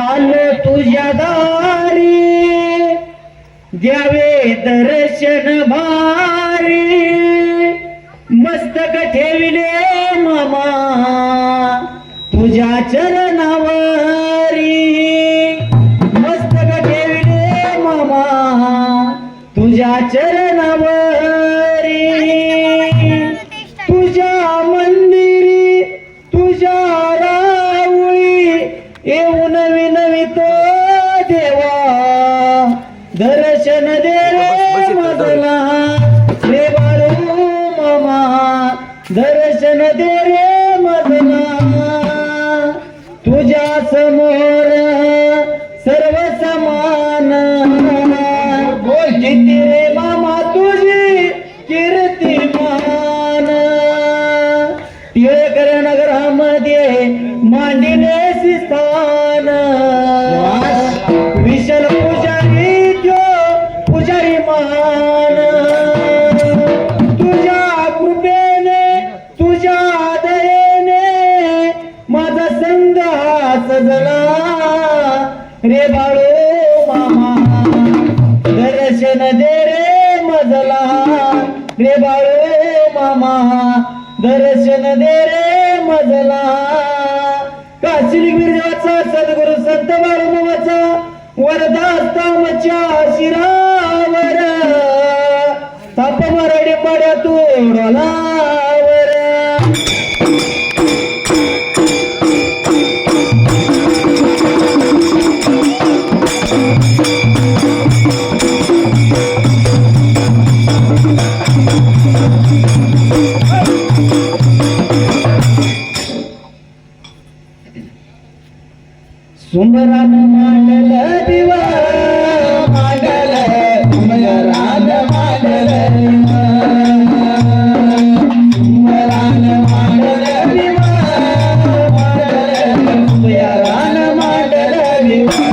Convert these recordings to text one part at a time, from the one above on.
आलो तुझ्या दारी द्यावे दर्शन भारी मस्तक ठेविले मामा तुझ्या चरणावरी मस्तक ठेविले मामा तुझ्या चरणावरी तुझ्या मंदिरी तुझ्या राऊळी येऊन विनवितो देवा दर्शन दे रे मजला रे बाळू मामा दर्शन दे रे मजला तुझ्या समोर सर्व समान किती रे मामा तुझी कीर्तिमान टिळकर नगरामध्ये मांडिले स्थान विशाल पुजारी त्यो पुजारी मान तुझ्या कृपेने तुझ्या दयेने माझा संघ सजला रे बाळू मामा दर्शन दे रे मजला रे बाळू मामा दर्शन दे रे मजला काशीलिंग देवाचा सद्गुरु संत बाळूमामाचा वरदा आमच्या शिरावर ताप मराठी पाड्या तू डोलावर सुंदरान मांडल दिवा मांडल सुंदरान मांडल सुंदरान मांडल दिवा मांडल सुंदरान मांडल दिवा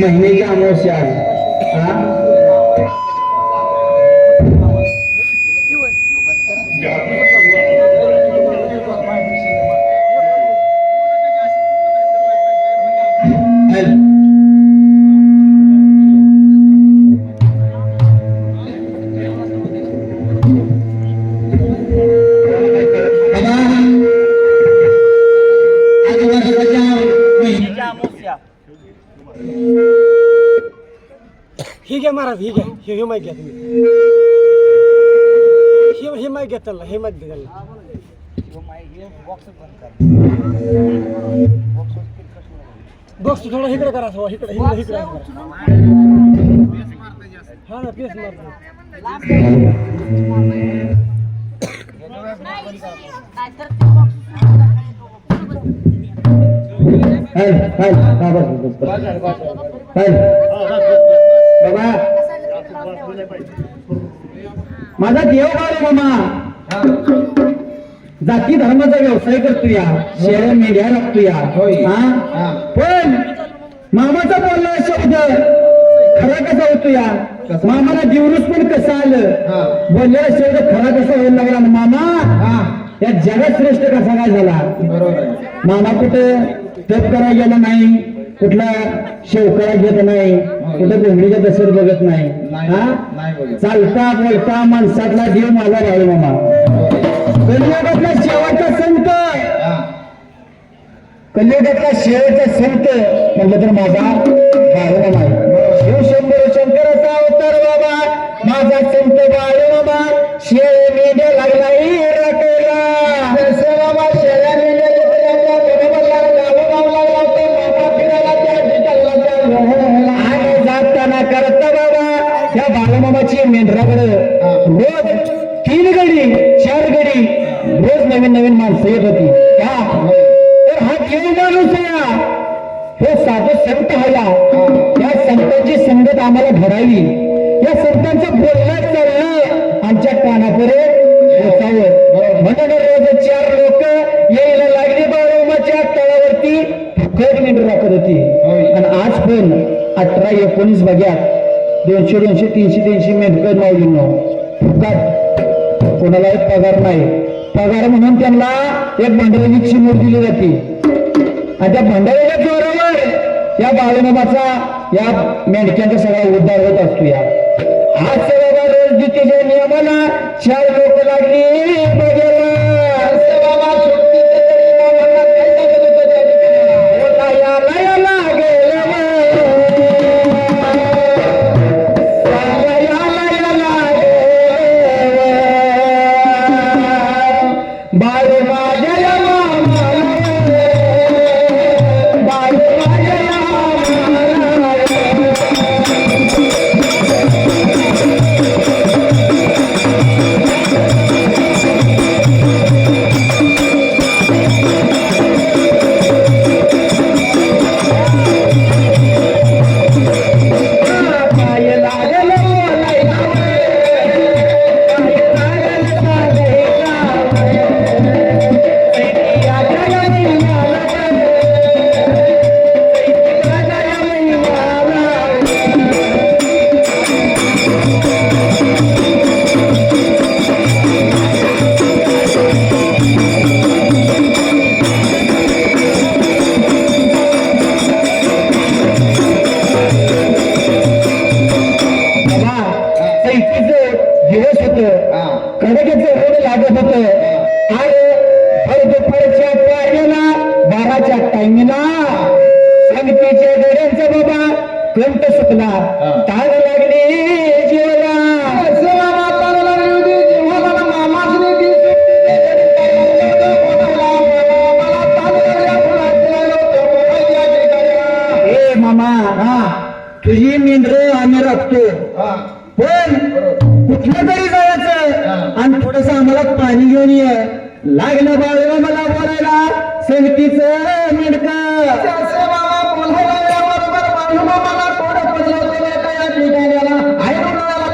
महिन्याची अमावस्या आहे ठीक आहे महाराज ठीक आहे हे माहिती घ्या तुम्ही हे माहिती घ्या त्याला हे माहिती घ्या बॉक्स थोडा इकडे करा इकडे इकडे इकडे हा ना पेस मारतो माझा देव गाव मामा जाती धर्माचा व्यवसाय करतो या शेळ्या मेंढ्या राखतो या पण मामाचा बोलला शब्द खरा कसा होतो या मामाला दिवस पण कसं आलं बोललेला शब्द खरा कसा व्हायला लागला मामा या जगात श्रेष्ठ कसा काय झाला? बरोबर आहे. मामा कुठं तप करायला गेला नाही, कुठला शेवकळा घेत नाही, कुठं घोंगडीच्या दशेत बघत नाही. हा नाही बघत. चालता बोलता माणसातला देव माझा राहू मामा. कलियुगातला शेवटचा संत, हा. कलियुगातला शेवटचा संत म्हटलं तर माझा बाळूमामा आहे. शिवशंभर शंकराचा अवतार बाबा, माझा संत बाळूमामा. शेळे मेंढ्या लागलाही राखेला, जसं बाबा शेळ्या मेंढ्या आपल्या बरोबर गावोगाव लागला होता बाबा फिरायला त्या ठिकाणला आणि जाताना करता बाबा त्या बाळूमामाची मेंढराकडे रोज 3 गडी 4 गडी रोज नवीन नवीन माणसं येत होती. का तर हा देव माणूस आहे, हे साधू संत हया. या संतांची संगत आम्हाला घडावी, या संतांचं बोलणं चालणं आमच्या कानापर्यंत पोचावं म्हणून रोज 4 लोक यायला लागली बाळूमाच्या तळावरती फुकट मेंढर राखत होती. आणि आज पण 18-19 बघ्यात 200 300 मेंढकर माऊलींनो फुकट, कोणालाही पगार नाही. पगार म्हणून त्यांना एक भंडाऱ्याची चिमूट दिली जाते आणि त्या भंडाऱ्याच्या जोरावर या बाळूमामाचा या मेंढक्यांचा सगळा उद्धार होत असतो. या आज बाबा रोज जितीच्या नियमाला 4 लोक लागली बघायला. बाबा सुट्टीचं तरी बाबांना काय सांगत होतं त्या ठिकाणी? याला याला गेलं बाळू माझ्या दिवस होत, कडकेचं ऊन लागत होत आणि भर दुपारच्या पाण्याला 12च्या टाइमीला संगतीच्या गड्यांचा बाबा कंठ सुटला, ताग लागली जीवाला. ए मामा, तुझी मेंढर आम्ही राखतो, पण कुठलं तरी जायचं आणि थोडस आम्हाला पाणी घेऊन ये. लागलं बाळूला मला बोलायला संगतीचं मेंढक.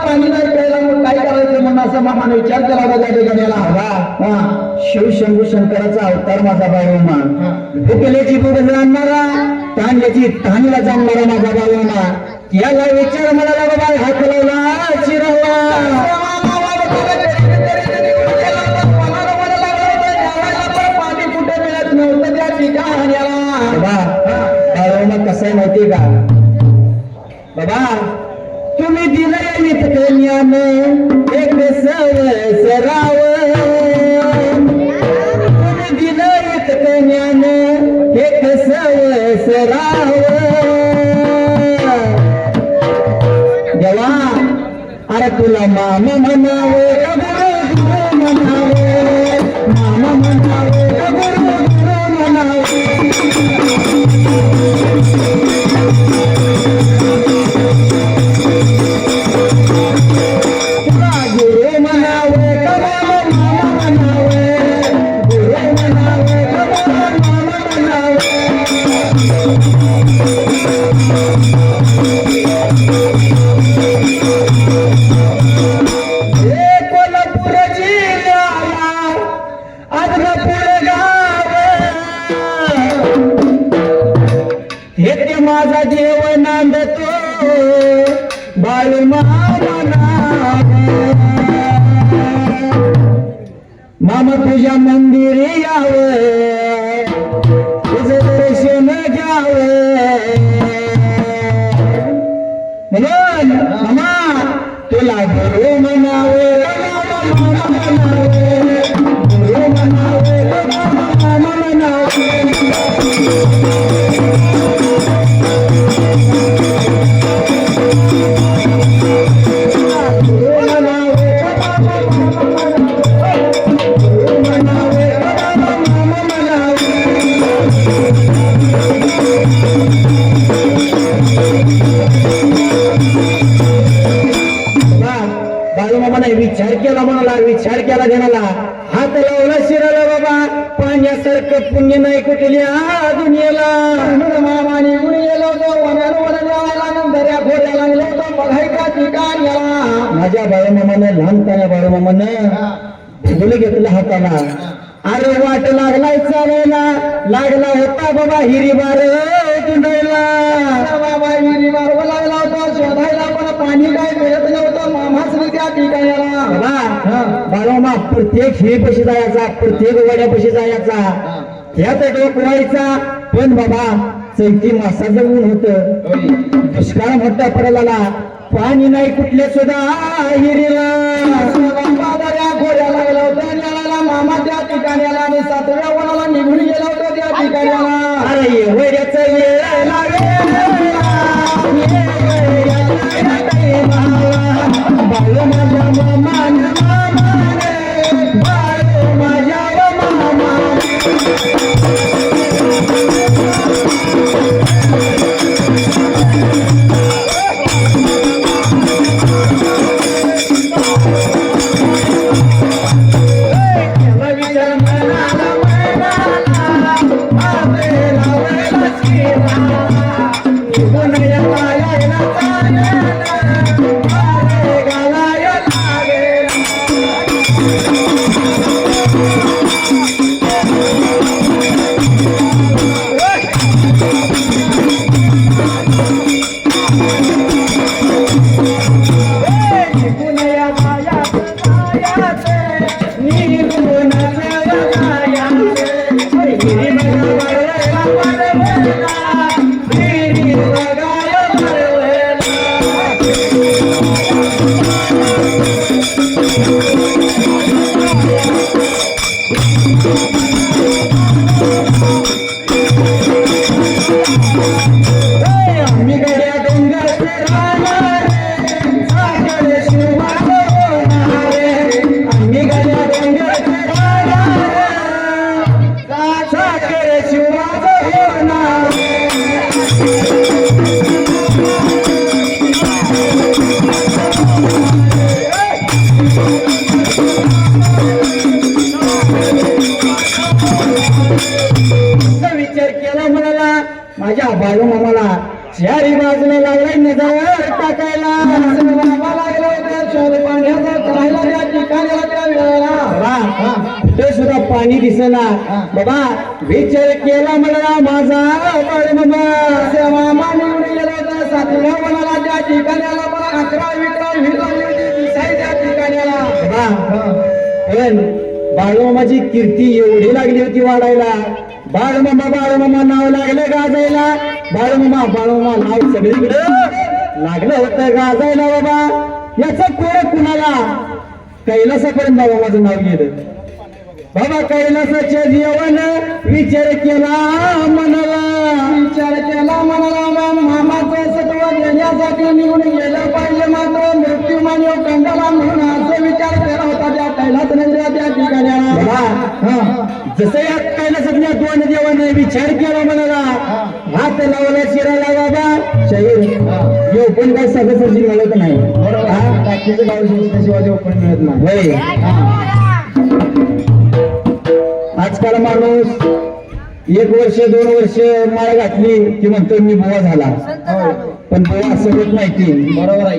पाणी नाही प्यायला मग काय करायचं म्हणून असं मामाने विचार केला होता त्या ठिकाणी हवा. शिवशंभू शंकराचा अवतार माझा बाळूमा, भुकल्याची भूक जाणणारा, ताणल्याची ताणला जाणणारा माझा बाळूमा. याला विचार मला बाबा हात लावला चिरवला. पाणी कुठे मिळत नव्हतं त्या ठिकाणी. बाबा कसं आहे माहिती का बाबा, तुम्ही दिलंय इतकं ज्ञान एक सराव, तुम्ही दिलं इतकं ज्ञान एक सराव. देवा अरे तुला मामा म्हणावं गुरु म्हणावं, मामा म्हणावं गुरु म्हणावं. गुरु म्हणावं मामा म्हणावं, गुरु म्हणावं मामा म्हणावं. माझा देव नांदतो बाळूमामा. राम तुझ्या मंदिरी यावं, तुझं दर्शन घ्यावं म्हणून मामा तुला गुरु म्हणावे, गुरु म्हणावे, मामा म्हणावे. बाळूमामाने विचार केला म्हणाला, विचार केला घेणाला, हात लावला शिराला बाबा, पाण्यासारखं पुण्य नाही कुठल्या दुनियेला. मामा निघून गेलो तो वनाला वनाला दर्या खोऱ्याला गेलो तो बघाय का ठिकाण गेला. माझ्या बाळूमामानं लहानपणा बाळूमामानं फुलं घेतलं हाताला. अरे वाट लागलाय चालायला, लागला होता बाबा हिरीबार तुंडायला. बाबा हिरीबार लागला होता शोधायला, पण पाणी काय मिळत नव्हतं. मामाच त्या ठिकाणाला बाळूमामा प्रत्येक हिरीपाशी जायचा, प्रत्येक वड्यापाशी जायचा, त्यात डोकवायचा. पण बाबा चैती मासाचं ऊन होत, दुष्काळ मोठा पडला, पाणी नाही कुठल्या सुद्धा हिरीला. घोड्या लागला होता मामा त्या ठिकाणाला, आणि 7व्या वनाला निघून गेला होता त्या ठिकाणाला. अरे वड्याचं वेळ लागेल बाळू माझ्या मामा, बाळू माझ्या मामा. विचार केला म्हणाला, माझ्या बाळूमामाला चारी बाजूला लागलाय नजर टाकायला. शोध पाण्याचा करायला त्या ठिकाणी त्या वेळेला ते सुद्धा पाणी दिसेना. बाबा विचार केला म्हणाला, माझा बाळूमामा मामा निघून गेला होता 7व्या वनाला त्या ठिकाणाला, मला 11 दिसाय त्या ठिकाणाला. पण बाळूमामाची कीर्ती एवढी लागली होती वाढायला. बाळूमामा बाळूमामा नाव लागलं गाजायला. बाळूमामा बाळूमामा नाव सगळीकडे लागलं होतं गाजायला. बाबा याचा कोण कुणाला कैलासापर्यंत बाबामाचं नाव गेलं. बाबा कैलासाच्या जीवन विचार केला म्हणाला, विचार केला म्हणाला, मामाचं सत्व देण्यासाठी निघून गेलं पाहिजे, मात्र मृत्यू मानव कंडाला म्हणून असं विचार केला होता त्या कैलास नगऱ्या त्या ठिकाणी. जसं या कैलासातल्या 2 देवाने विचार केला म्हणाला, हात लावला शिराला. बाबा शहीर येऊ पण काय सगळं मिळत नाही. बाकीचं गाव शिवाय देव पण मिळत नाही. आजकाल माणूस 1 वर्ष 2 वर्ष माळ घातली की म्हणतो मी बुवा झाला, पण बुवा असं होत नाही. ती बरोबर आहे.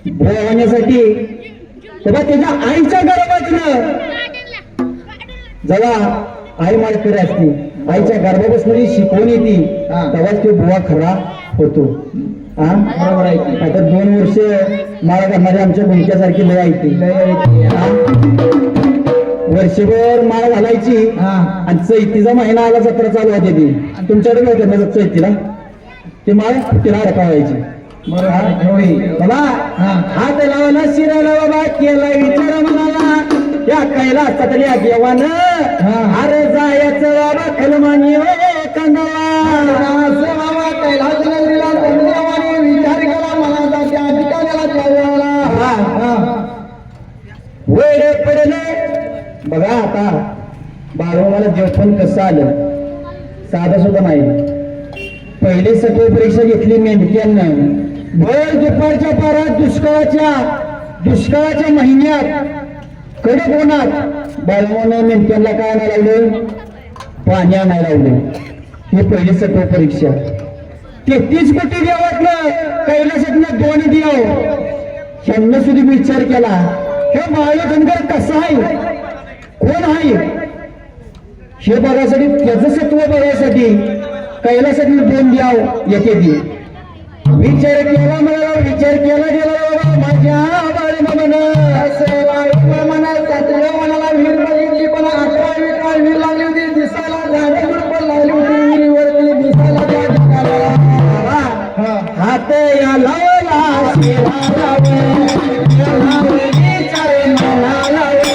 बुवा होण्यासाठी तेव्हा त्याच्या आईच्या गर्भातनं जेव्हा आई माळकरी असते, आईच्या गर्भापासून शिकवण येते, तेव्हाच तो बुवा खरा होतो. बरोबर आहे. आता 2 वर्ष माळ घालणारे आमच्या भूमिकेसारखी लय आहे. वर्षभर माळ घालायची आणि चैतीचा महिना आला जत्रा चालू होते ती तुमच्याकडे होते ना चैतीला ती माळ तिला अडकावायची बाबा हात लावला शिराला बाबा केला विचार म्हणाला या कैला असता तरी देवान अरे जायचं बाबा खलमानी कंदाला बाबा कैलास नगरीला देवाने विचार केला मला त्या ठिकाणाला ठेवायला वेळे पडले बघा आता बाळूमाला जेवण कसं आलं साधं सुद्धा नाही पहिली सत्व परीक्षा घेतली मेंढक्यांना भर दुपारच्या पारात दुष्काळाच्या महिन्यात कडक होणार बाळूमाने मेंढक्यांना काय आणायला लावले पाणी आणायला लावले ही पहिली सत्व परीक्षा 33 कोटी देवातलं कैलासातनं 2 देव ह्यांना सुद्धा विचार केला हे बाळधनगर कसं आहे कोण आहे हे बघायसाठी त्याचं सत्व बघायसाठी कैलासाठी 2 द्याव येते ती विचार केला मला विचार केला गेला बाबा माझ्या बाळूमामानं असं बाळूमामानं सातव्या मनाला विहीर बघितली पण 11वी काळ विहीर लागली होती दिसायला झाडे पण लागली होती विहिरीवरती दिसायला त्या ठिकाणाला हात या लावला शिरा लावे विचार मना लावे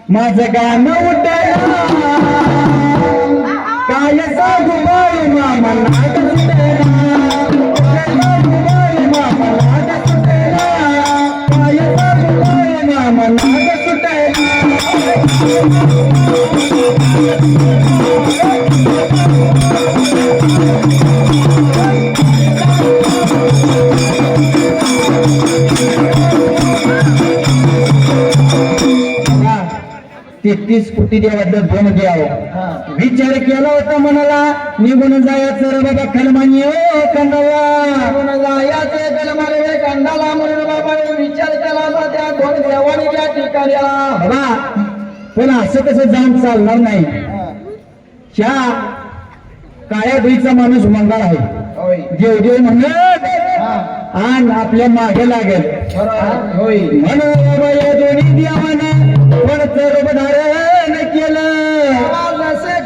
माझं गाणं उठला काय सांगू बाई मामा नाट सुटेला मामा नाट सुटेला काय सांगू बाई मामा नाट सुटेला तेहतीस कोटी देवातलं 2 द्यावं विचार केला होता मनाला निघून जायचं रे बाबा खलमानी कंदाला निघून जायचं खलमाने कंदाला म्हणून बाबाने विचार केला होता त्या 2 देवाने त्या ठिकाणी बाबा पण असं कसं जाऊन चालणार नाही ह्या काळ्या धुईचा माणूस मंगळ आहे देव देव म्हणत आणि आपल्या मागे लागेल म्हणून बाबा या दोन्ही देवानं पण रूप धारण केलं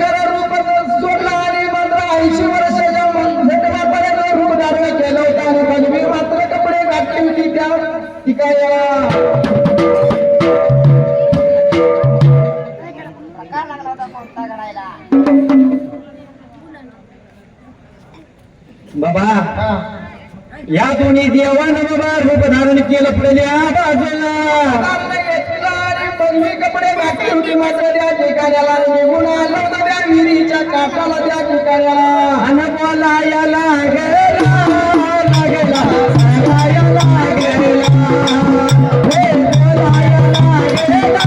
खरं रूप सोडलं आणि मात्र 80 वर्षाच्या रूप धारण केलं होतं आणि मात्र ठिकाण्याला बाबा या दोन्ही देवानं बाबा रूप धारण केलं पडल्या बाजूला पदवी कपडे घातले होते मात्र त्या ठिकाण्याला निघून आलो होतं त्या विहिरीच्या काठाला त्या ठिकाण्याला अनबोला या लागला लागला सांगाया लागला हे बोलाया लागला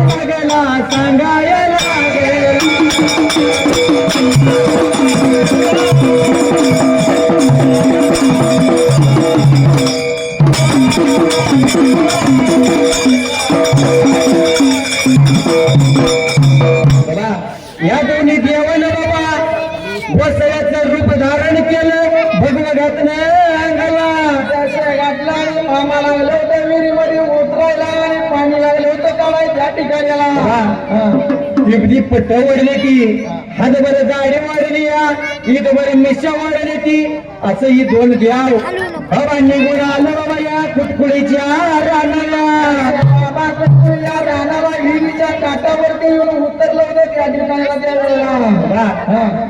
लागला सांगाया या दोन्ही देवानं बाबा वसयाचं रूप धारण केलं भगवगातनं अंगाला घातला आणि मामा लागलं होतं विहिरीमध्ये उतरायला आणि पाणी लागलं होतं काढाय त्या ठिकाण्याला एवढी पट्ट वाढली ती हातभर जाडी वाढली या ईदभर मिशा वाढली ती असं ही दोन द्याव बाबा निघून आलं बाबा या कुटकुळीच्या रानाला बाबा कुटकुळीच्या रानाला विहिरीच्या काठावरती येऊन उतरलं होतं त्या ठिकाणाला त्या वेळेला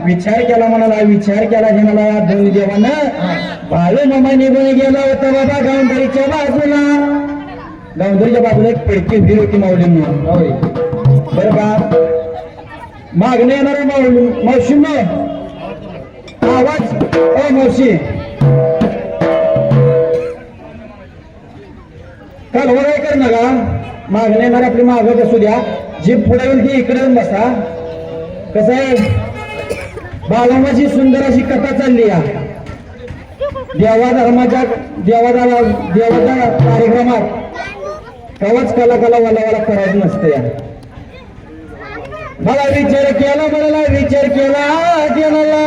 विचार केला म्हणाला विचार केला हे मला या दोन देवानं बाळू मामा निघून गेला होता बाबा गावंदरीच्या बाजूला गावंदरीच्या बाजूला एक पडकी विहीर होती माऊलींना बरं का मागणे येणारा मावशी आवाज ओ मावशी काल वराय कर ना का मागणे येणार आपली मागत असू द्या जी पुढे येईल ती इकडे बसा कसं आहे बाळामाची सुंदर अशी कथा चालली या देवा धर्माच्या देवाच्या कार्यक्रमात कवच कला वाला करायचं नसतं या मला विचार केला मला विचार केला देवाला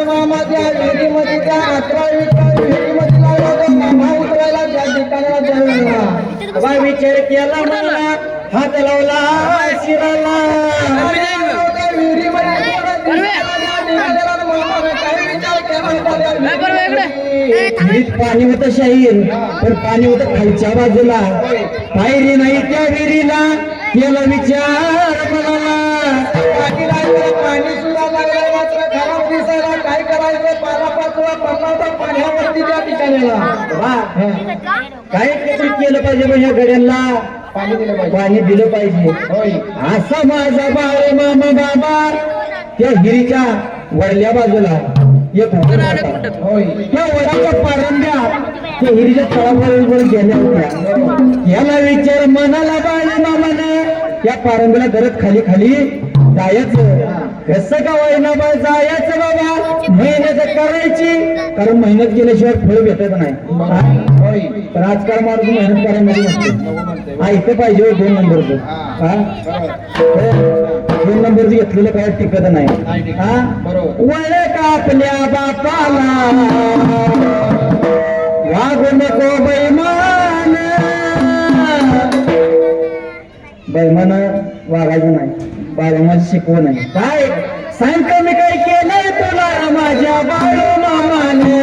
मामा त्या विहिरीमध्ये त्या 11वी विहिरीमध्ये लागला होता मामा उतरायला त्या ठिकाणाला द्यायला विचार केला मला हात लावला शिराला विहिरीत पाणी होतं शाहीर पण पाणी होतं खालच्या बाजूला पायरी नाही त्या विहिरीला केला विचार मला पाणी सुद्धा लागलं मात्र खराब दिसायला काय करायचं पाचवा पडला पाण्यावरती त्या ठिकाणाला काय काहीतरी केलं पाहिजे मग ह्या गड्यांना पाणी दिलं पाहिजे असा माझा बाळ मामा बाबा त्या हिरीच्या वरल्या बाजूला एक त्या वडाच्या पारंब्या त्या हिरीच्या तळावर गेल्या होत्या याला विचार मनाला बाळ मामाने त्या पारंब्याला धरत खाली खाली जायचं कसं का वाईना बा जायचं बाबा मेहनत करायची कारण मेहनत केल्याशिवाय फळ भेटत नाही तर आजकाल माणूस मेहनत करायमध्ये नसते हा इथं पाहिजे 2 नंबरचं हा 2 नंबरचं घेतलेलं काय टिकत नाही हा वळ का आपल्या बापाला वागू नको बैमान बैमान वागायचं नाही बाळूमाची शिकवण आहे काय सांग मी काय केलंय तुला माझ्या बाळू मामाने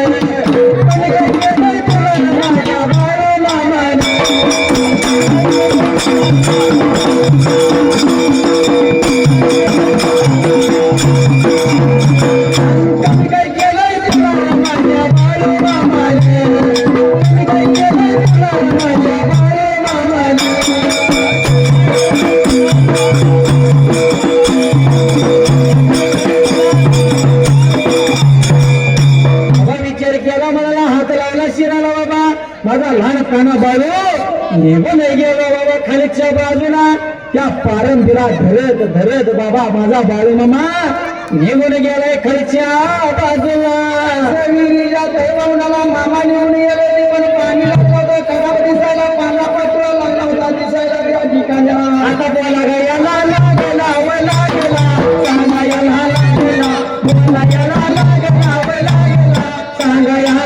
काय केलंय तुला माझ्या बाळू मामाने काय केलंय तुला माझ्या बाळू मामाने काय केलंय तुला माझ्या बाळू मामाने शिराला बाबा माझा लहान काना बाळू निघून गेला बाबा खालीच्या बाजूला त्या पारंबीला धरत धरत बाबा माझा बाळू मामा निघून गेलाय खालीच्या बाजूला विहिरीच्या दैवनाला मामा निघून गेले ते पण पाणी लागलं होतं खराब दिसायला पाला पात्र लागला होता दिसायला त्या ठिकाणी आता बोला याला लागला वला गेला सांगा याला लागला बोला याला लागला वला गेला सांगा याला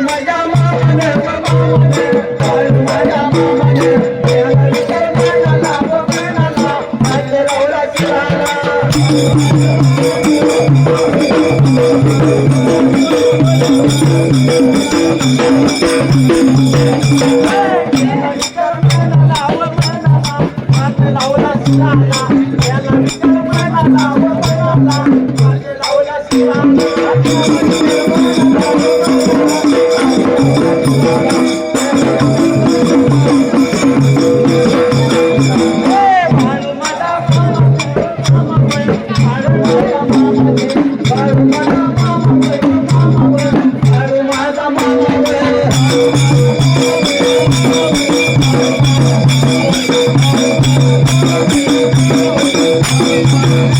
माझ्या मामाने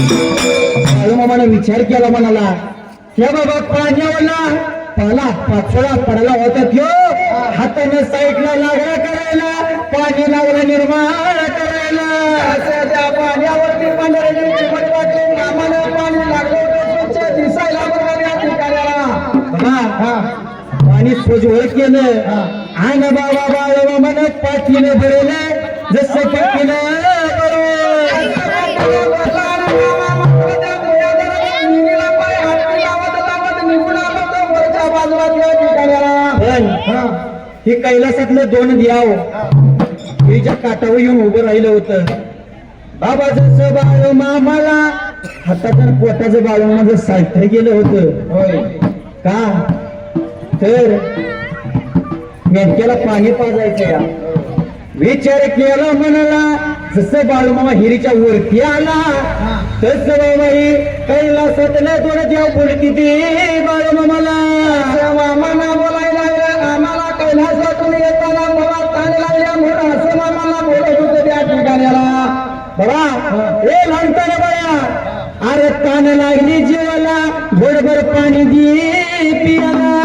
बाळूमामाने विचार केला म्हणाला त्या बाबा पाण्यावरला पाला पाचोळा पडला होता त्यो हाताने साईडला लागला करायला पाणी लागलं निर्माण करायला त्या पाण्यावरती पांढऱ्याची चिमणी वाटून आम्हाला पाणी लागलं होतं स्वच्छ दिसायला पाणी सोजवळ केलं आणि बाबा बाळूमामाने पाठीने भरलं जसं पाठीनं हे कैलासातलं दोन द्याव हिच्या काटावर येऊन उभं राहिलं होतं बाबा जसं बाळू मामाला हाताचं पोटाचं बाळू माझं साठं गेलं होतं होय का तर मेंढक्याला पाणी पाजायचं या विचार केला म्हणाला जसं बाळू मामा हिरीच्या वरती आला तसं बाबाई कैलासातल्या दोन द्याव बोलती ती बाळू मामाला मामाला बोलायला आम्हाला कैलासातून येताना मला ताण लागल्या म्हणून असं मामाला बोलत होतं त्या ठिकाण्याला बाबा हे लहानपणे बळा अरे ताण लागली जीवाला बरोबर पाणी दे पियाला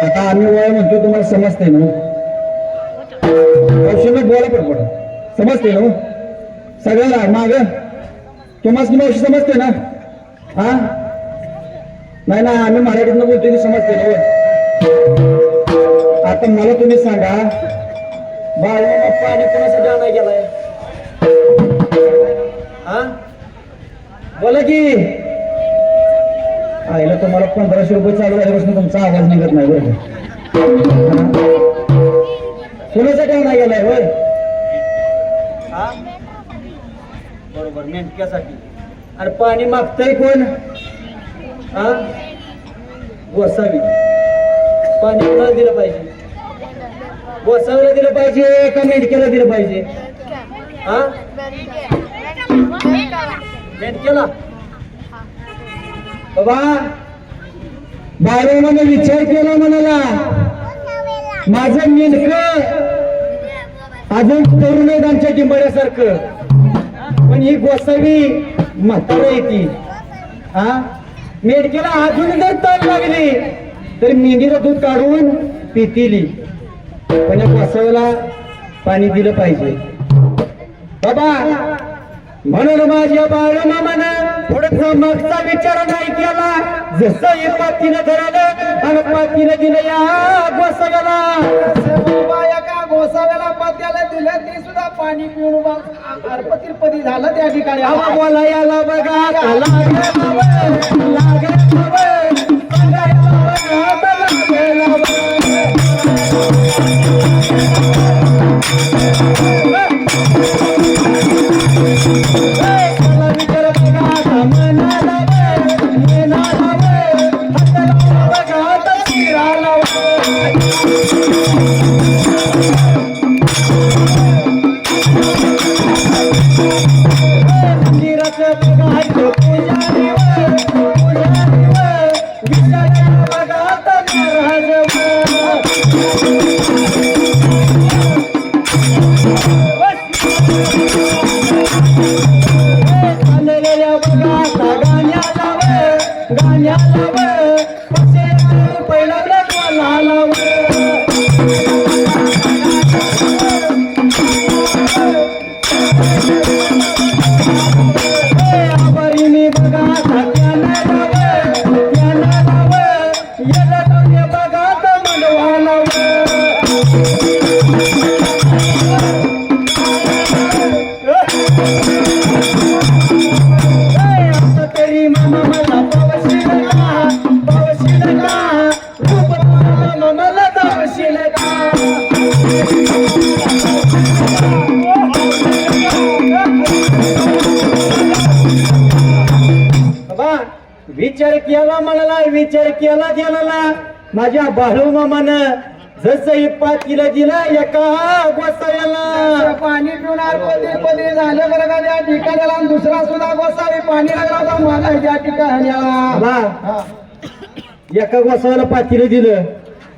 आता आम्ही वय म्हणतो तुम्हाला समजते ना बोला पण समजते ना सगळ्याला माग तुम्हाला मावशी समजते ना हा नाही ना आम्ही मराठीतनं बोलतोय की समजते ना आता मला तुम्ही सांगा बाळूमामा पाणी कोणासाठी आणाय गेलाय हा बोला की आईला तुम्हाला 1500 रुपये चालू झाल्यापासून तुमचा आवाज निघत नाही बरं कोणासाठी आणाय गेलाय होय बरोबर मेंढक्यासाठी आणि पाणी मागतय कोण हा गोसावी पाणी कोणाला दिलं पाहिजे गोसावीला दिलं पाहिजे का मेंढक्याला दिलं पाहिजे हा मेंढक्याला बाबा बाळूमामाने विचार केला म्हणाला माझं मेंढकं अजून तरुण आहेत आमच्या टिंबड्यासारखं पण ही गोसावी म्हातारा येते हा मेंढक्याला अजून जर तण लागली तर मेंढीचं दूध काढून पितीली पण या गोसावीला पाणी दिलं पाहिजे बाबा म्हणून माझ्या बाळूमामानं थोडस मागचा विचार नाही केला जसं हे पातीनं धरलं आणि पातीनं दिलं या गोसाव्याला का गोसाव्याला पात्याला दिलं ते सुद्धा पाणी पिऊन अर्पतिरपती झालं त्या ठिकाणी हवा बोला याला बघा बघा केला म्हणाला विचार केला गेला माझ्या बाळू मामानं जसं पातीला दिलं एका गोसाव्याला पाणी पिऊन पदी झालं बरं का त्या ठिकाणाला आणि दुसरा सुद्धा गोसावी पाणी लागला होता मला त्या ठिकाणाला बा एका गोसाव्याला पातीला दिलं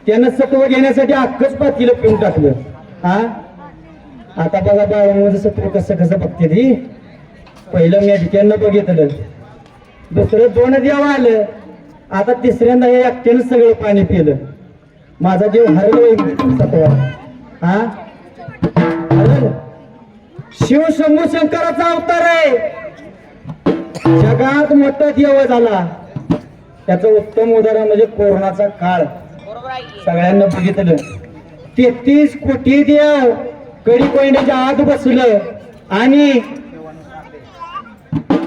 त्यानं सत्व घेण्यासाठी अख्खच पातीला पिऊन टाकलं हा आता बघा बाळूमामाचं सत्व कसं कसं बघते ती पहिलं मी ठिकाणं बघितलं दुसरं दोन देव आलं आता तिसऱ्यांदा हे एकट्यानं सगळं पाणी पिलं माझा देव हरलो सत्वा हा हरलं शिव शंभू शंकराचा अवतार आहे जगात मोठा देव झाला त्याचं उत्तम उदाहरण म्हणजे कोरोनाचा काळ सगळ्यांना बघितलं 33 कोटी देव कडी कोंड्याच्या आत बसलं आणि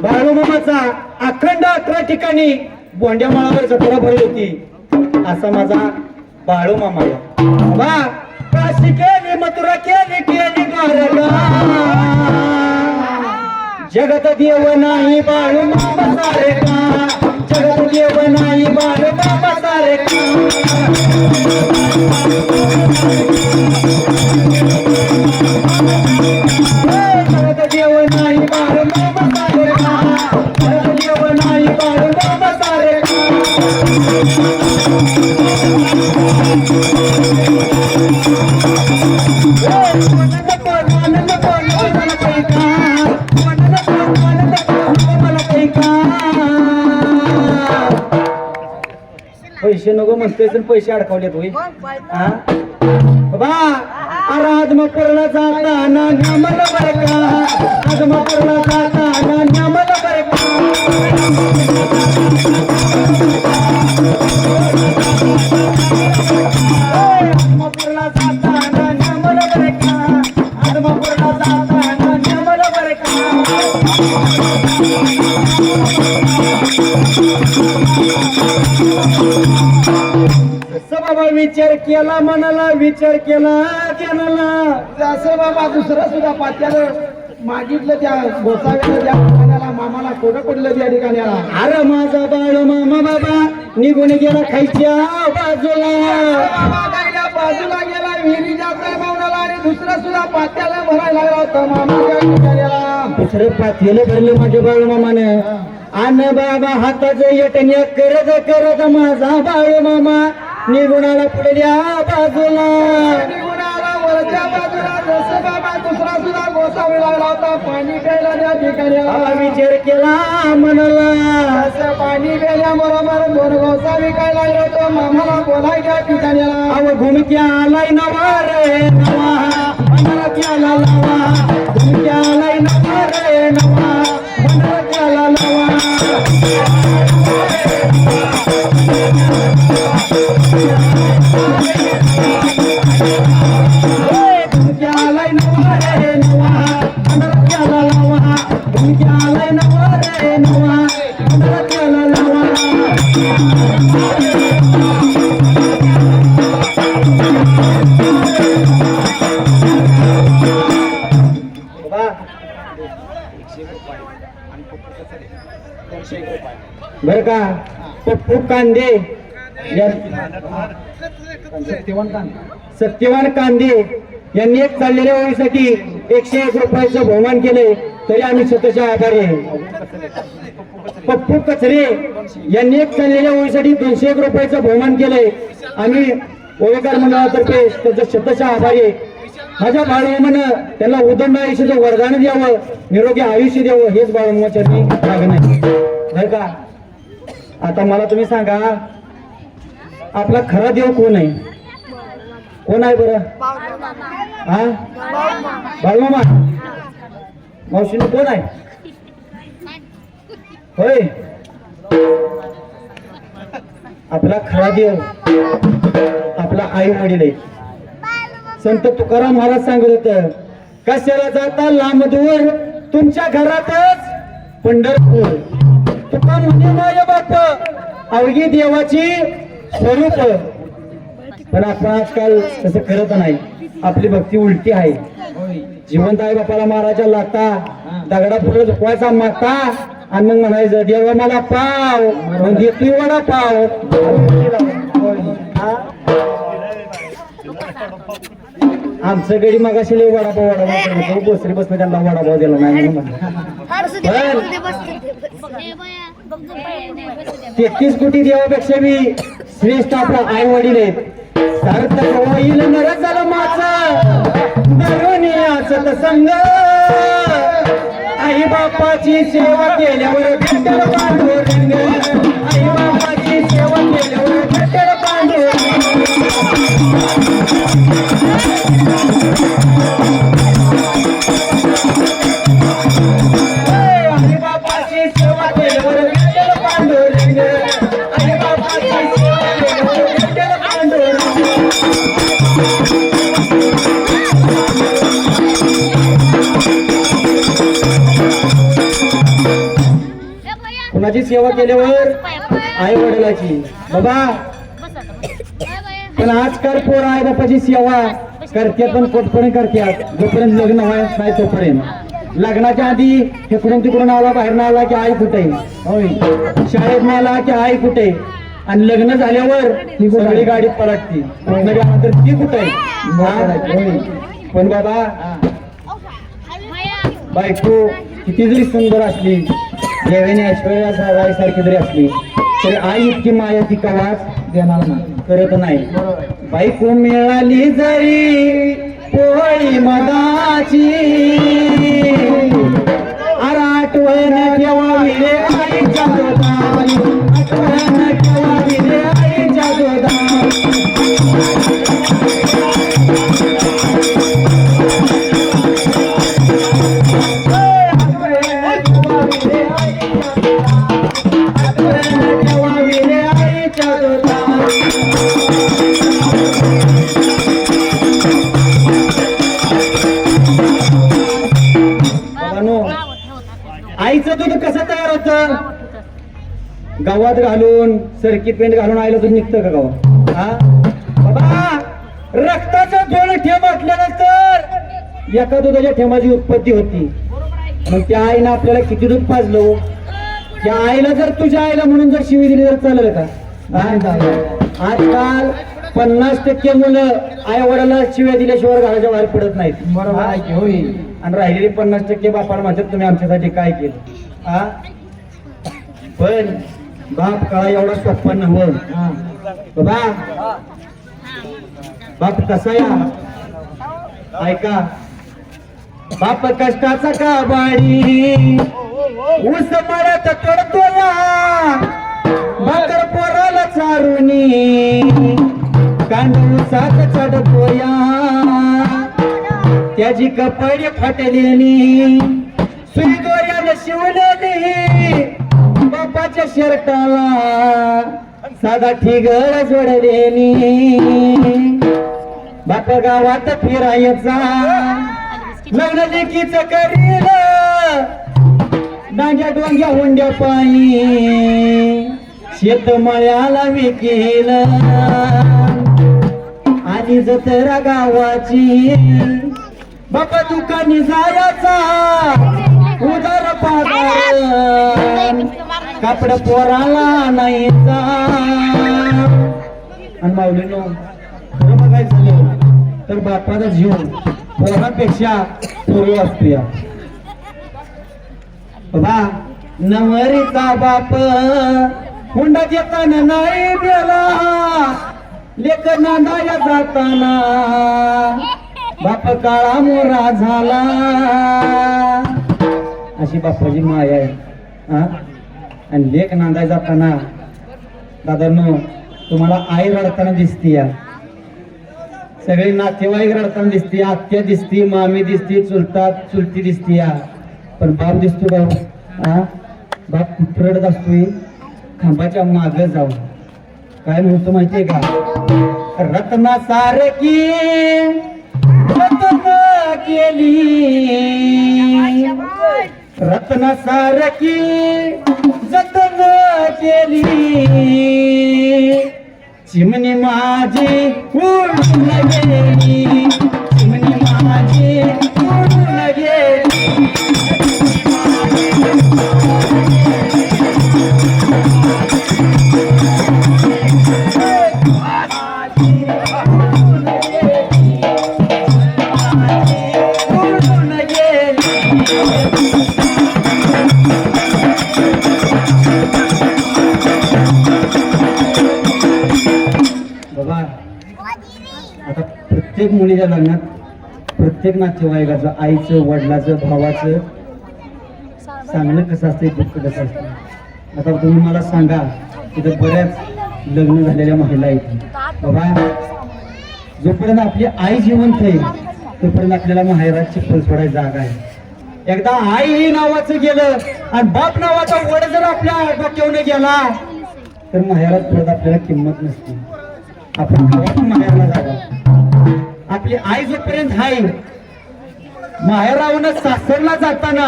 बाळूमामाचा अखंड 11 ठिकाणी बोंड्या माळावर जत्रा भरली होती असा माझा बाळूमामा बा काशी केली मथुरा केली केली द्वारका जगत देव नाही बाळूमामा सारखा जगत देव नाही बाळूमामा सारखा जगत देव नाही बाळूमामा सारखा जगत देव नाही बाळूमामा सारखा पैसे नको म्हणतोय तर पैसे अडकवलेत होई बा आराधमापूरला जाताना न्यामला बरं का आराधमापूरला जाताना न्यामला बरं का आराधमापूरला जाताना न्यामला बरं का आराधमापूरला जाताना न्यामला बरं बाबा विचार केला मनाला विचार केला केला असं बाबा दुसरा सुद्धा पात्याला मागितलं त्या गोसाव्याला त्या ठिकाणाला मामाला कोडं पडलं त्या ठिकाणाला अरे माझा बाळ मामा बाबा निघून गेला खायच्या बाजूला बाबा गायला बाजूला गेला विहिरीच्या प्रमाणाला आणि दुसरा सुद्धा पात्याला भरायला लागला होता मामाच्या ठिकाणाला दुसरं पातेलं भरलं माझ्या बाळ मामानं आणि बाबा हाताचं यटण्या करत करत माझा बाळ मामा निघून आला पुढल्या बाजूला निघून आला वरच्या बाजूला जसं बाबा दुसरा सुद्धा गोसावी लागला होता पाणी प्यायला त्या ठिकाणाला विचार केला म्हणाला असं पाणी प्यायल्याबरोबर दोन गोसावी काय लागला होतो मामाला बोलायच्या ठिकाणाला अव घुमक्या आलाय नवा रे नवा त्याला लावा घुमक्या आलाय नवा रे नवा त्याला लावा घुमक्या आलाय नवा रे नवा त्याला लावा घुमक्या आलाय नवा रे नवा त्याला लावा बर का पप्पू कांदे सत्यवान कांदे यांनी एक चाललेल्या ओळीसाठी 101 रुपयाचं बहुमान केले तरी आम्ही स्वतःच्या आभारी आहे पप्पू कचरे यांनी एक चाललेल्या ओळीसाठी 201 रुपयाचं बहुमान केलंय आम्ही ओळीकार मंडळातर्फे त्याच्या स्वतःच्या आभारी आहे माझ्या बाळूमामानं त्यांना उदंड आयुष्याचं वरदान द्यावं निरोगी आयुष्य द्यावं हेच बाळूमामाचरणी मागणं आहे बरं का आता मला तुम्ही सांगा आपला खरा देव कोण आहे कोण आहे बरं हा बाळूमामा मावशीनं कोण आहे होय आपला खरा देव आपला आई वडील आहे संत तुकाराम महाराज सांगत होत कशाला जाता लांब दूर तुमच्या घरातच पंढरपूर तुका म्हणजे माझ्या बाप अवघी देवाची स्वरूप पण आपण आजकाल तसं करत नाही आपली भक्ती उलटी आहे जिवंत आई बापाला मारायच्या लागता दगडा पुढे झुकवायचा मागता आणि मग म्हणायचं देवा मला पाव, मग देतोय वडापाव. हा? आमचं गडी मगाशी लय वडापाव बोसरी बसलं त्यांना वडापाव दिला नाही म्हणून म्हणलं. 33 कोटी देवापेक्षा मी श्रेष्ठ आपला आई वडील आहेत. सार्थक होईल नर जन्माचा धरुनियाचा संग. आई बापाची सेवा केल्यावर भेटेल पांडुरंग. आई बापाची सेवा केल्यावर भेटेल पांडुरंग. आई बापाची सेवा केल्यावर भेटेल पांडुरंग. आई बापाची सेवा केल्यावर भेटेल पांडुरंग. कुणाची सेवा केल्यावर आई वडिलाची बाबा. पण आजकाल पोरं आई बापाची सेवा करतात पण पोटपणे करतात. जोपर्यंत लग्न व्हायच नाही तोपर्यंत. लग्नाच्या आधी इकडून तिकडून आला बाहेर ना आला की आई कुठे, होय शाळेत नाही आला की आई कुठे, आणि लग्न झाल्यावर ती सगळी गाडीत पलटती. तर ती कुठे. पण बाबा बायको किती जरी सुंदर असली, देवाने ऐश्वर्या सारखी जरी असली तरी आई इतकी माया ती कवाच देणार नाही, करत नाही. बायको मिळाली जरी पोळी मदाची, अरे आठवण ठेवावी रे आईच्या दुधाची. आठवण ठेवावी रे आईच्या दुधाची. आईचं दूध कसं तयार होतं. गावात घालून सर्किट पेंट घालून आईला दूध निघतं का गावात. हा बाबा, रक्ताचा 2 थेंब असल्यानंतर एका दुधाच्या थेंबाची उत्पत्ती होती. मग त्या आईनं आपल्याला किती दूध पाजलं. त्या आईला जर तुझ्या आईला म्हणून जर शिवी दिली तर चालेल का. आजकाल 50% मुलं आई वडिलांना शिव्या दिल्याशिवाय घराच्या बाहेर पडत नाहीत. बरोबर आहे की. होई. आणि राहिलेली 50% बापाला म्हणतात तुम्ही आमच्यासाठी काय केलं. हा पण बाप काळा एवढा सोपा नव्हतं. बाबा बाप कसा या ऐका. बाप कष्टाचा काबाडी, ऊस मळ्यात तोडतो या, भाकर पोराला चारुनी, कांदा ऊसात चढतो या. त्याची कपडे फाटलेली, सुई दोऱ्यानं शिवलेली, बापाच्या शर्टाला साधा ठिगळ जोडलेली. बाप गावात फिरायचा, लग्न लेकीच करील, डांग्या डोंग्या हुंड्या पायी, शेतमळ्याला विकेल, आणि जत्रा गावाची. बापा दुकानी जायचा, उदार पादार, कापड पोराला आणायचा. आणि माऊलीनो खरं बघायचं झालं तर बापाचा जीव पोरापेक्षा पूर्व असतो. या बाबा नवरीचा बाप हुंडा देताना नाही गेला, लेक नांदाया जाताना बाप काळा मोरा झाला. अशी बापाची माया आहे. हा आणि लेक नांदाय जाताना दादांनो तुम्हाला आई रडताना दिसती. या सगळी नातेवाईक रडताना दिसते, आत्या दिसती, मामी दिसती, चुलती दिसती. या पण बाप दिसतो का. हा बाप कुठं रडत असतोय, खांबाच्या माग जाऊन काय म्हणतो माहितीये का. रत्ना सारखी जतन केली, रत्ना सारखी जतन केली, चिमणी माझी उडून गेली, चिमणी माझी उडून गेली. प्रत्येक मुलीच्या लग्नात प्रत्येक नातेवाईकाचं, आईचं, वडिलाचं, भावाचं सांगणं कसं असतं, दुःख कसं असतं. आता तुम्ही मला सांगा, तिथं बऱ्याच लग्न झालेल्या महिला आहेत बाबा, जोपर्यंत आपली आई जिवंत आहे तोपर्यंत आपल्याला माहेरात चिखल सोडायची जागा आहे. एकदा आई ही नावाचं गेलं आणि बाप नावाचा वड जर आपल्या डोक्यावरून गेला तर माहेरात परत आपल्याला किंमत नसते. आपण गावातून माहेरला जावा. आपली आई जोपर्यंत आहे, माहेरावरून सासरला जाताना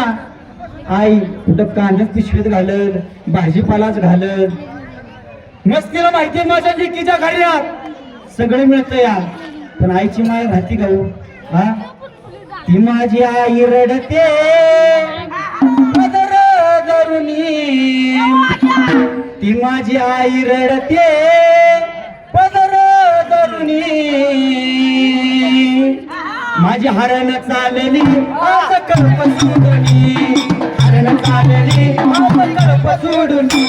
आई कुठं कांद्यात पिशवीत घालल, भाजीपालाच घालल. मस्तीला माहितीये माझ्या लेकीच्या घरात सगळं मिळतं या, पण आईची माय राहती का हो? हा, ती माझी आई रडते पदर धरुनी, ती माझी आई रडते पदर धरुनी, माझी हरण चालली आज कळप सोडूनी, हरण चालली आज कळप सोडूनी.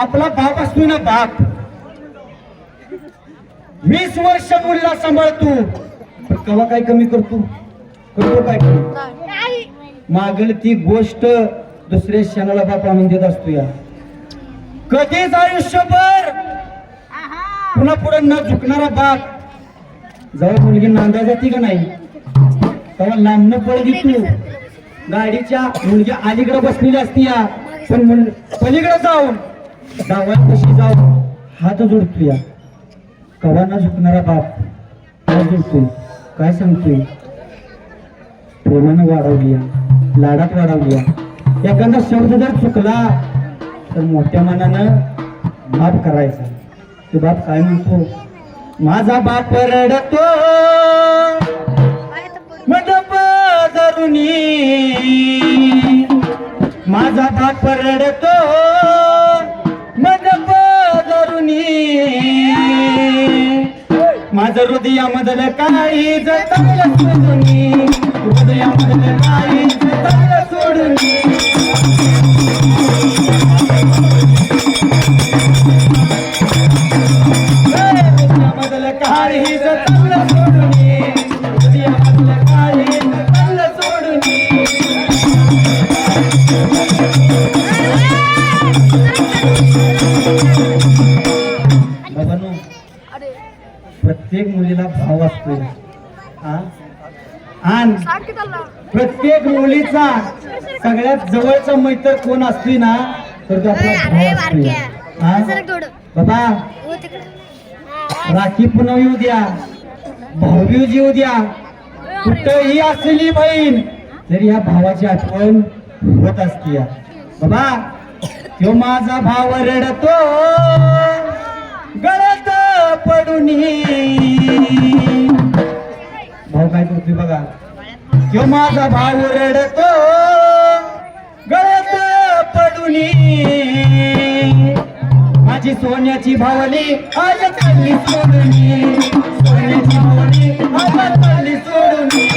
आपला बाप असतो ना, बाप 20 वर्ष मुलीला सांभाळतो, पण केव्हा काय कमी करतो काय मागेल ती गोष्ट दुसऱ्या क्षणाला बाप आणून देत असतो. या कधीच आयुष्यभर पुन्हा पुढे न झुकणारा बाप, जेव्हा मुलगी नांदा जाते का नाही तेव्हा लांबनं पळगी तू गाडीच्या मुलगी अलीकडे बसलेली असती या, पण पलीकडे जाऊन गावात कशी जाऊन हात जोडतो. या कवा न झुकणारा बाप काय जोडतोय, काय सांगतोय, प्रेमानं वाढवली, लाडात वाढवली. एखादा शब्द जर चुकला तर मोठ्या मनानं माफ करायचा. तो बाप काय म्हणतो, माझा बाप रडतो मंडप धरुनी, माझा बाप रडतो मंडप धरुनी, माझं हृदयामधलं काही जतलं सोडूनी, हृदयामधलं काही जतलं सोडूनी. हृदयामधलं काही जतलं सोडूनी, हृदयामधलं काही जतलं सोडूनी. बाबांनो, प्रत्येक मुलीला भाव असतो आणि प्रत्येक मुलीचा सगळ्यात जवळचा मैत्र कोण असते ना तर तो आपला भाव असतो. बाबा, राखी पुन्हा येऊ द्या, भाऊबीज येऊ द्या, कुठही असलेली बहीण तरी ह्या भावाची आठवण होत असते. बाबा, तो माझा भाव रडतो गळ्यात पडूनी, भाऊ काय करतोय बघा, तो माझा भाव रडतो गळ्यात पडूनी, माझी सोन्याची भावली आज चालली सोडूनी, सोन्याची भावली आज चालली सोडूनी.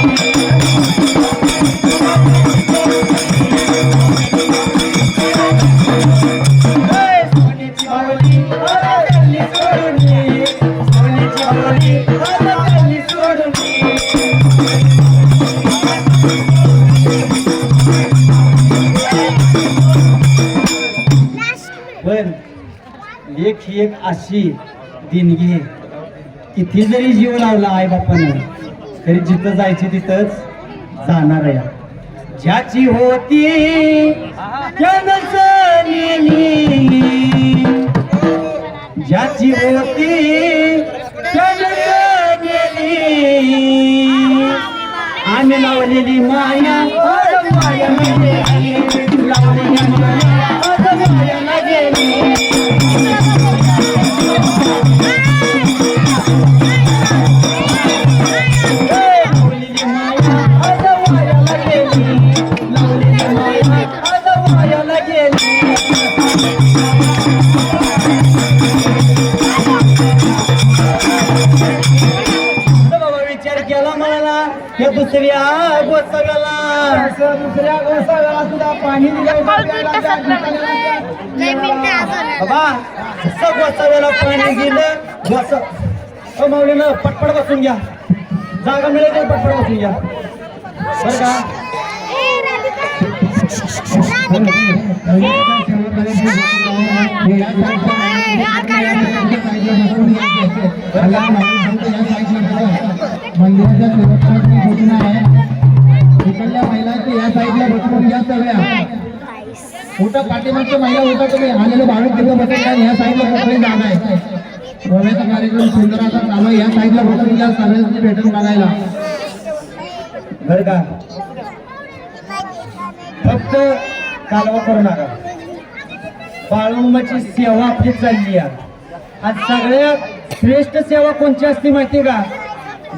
पण लेख ही एक अशी देणगी, किती जरी जीव लावला आई बापानं तरी जिथं जायची तिथंच जाणार आहे. ज्याची होती त्यानंच नेली, ज्याची होती त्यानंच नेली, आम्ही लावलेली माया माया गेली, लावलेली माया माया गेली. लावलेली माया माया गेली. गोसाव्याला असं दुसऱ्या गोसाव्याला सुद्धा पाणी दिलं प्यायला त्या भिकाऱ्याला. बाबा असं गोसाव्याला पाणी दिलं गोसा माऊलीनं पटपट बसून घ्या, जागा मिळेल तर पटपट बसून घ्या बरं का. मंदिराच्या सुरक्षेची सूचना आहे. इकडल्या महिलांची या साईडला बसवून घ्या सगळ्या. उठा, पाठीमागच्या महिला उठा, तुम्ही आलेले भाविक तिथं बसेल का या साईडला बसवून जागा आहे. गोव्याचा कार्यक्रम सुंदर असा चालू आहे. या साईडला बसून घ्या सगळ्यांची भेटून बघायला बरं का. फक्त कालवा करू नका. बाळूमाची सेवा आपली चालली आहे आणि सगळ्यात श्रेष्ठ सेवा कोणची असते माहिती का?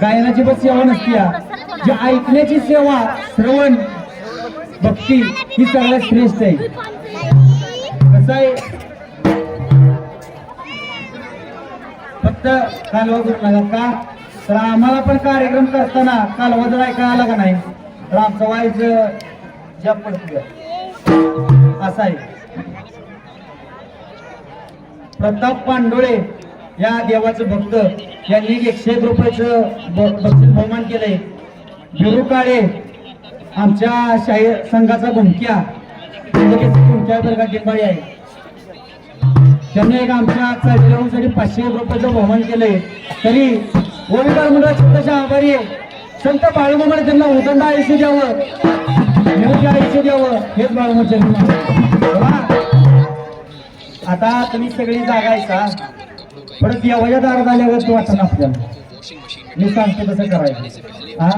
गायनाची पण सेवा नसती, जी ऐकण्याची सेवा, श्रवण भक्ती ही सगळ्यात श्रेष्ठ आहे. कसं आहे, फक्त कालवा करू नका का, तर आम्हाला पण कार्यक्रम करताना कालवा जर ऐकायला आला का नाही तर आमचं व्हायचं जप पडतो असं आहे. प्रताप पांडोळे या देवाचे भक्त यांनी 101 रुपयाचं बक्षीस बहुमान केलंय. बिरू काळे आमच्या शाहीर संघाचा घुमक्या बरगा टिंबाळी आहे, त्यांनी एक आमच्या चालण्यासाठी 500 रुपयाचं बहुमान केलंय. तरी ओविकार मंडळाचे तसे आभारी आहे. संत बाळूमामाने त्यांना उदंड आयुष्य द्यावं, निरोगी आयुष्य द्यावं हेच बाळूमामा. आता तुम्ही सगळी जागायचा परत देवाच्या दारात आल्यावर वाटतं आपल्याला. मी सांगतो तसं करायचं. हा,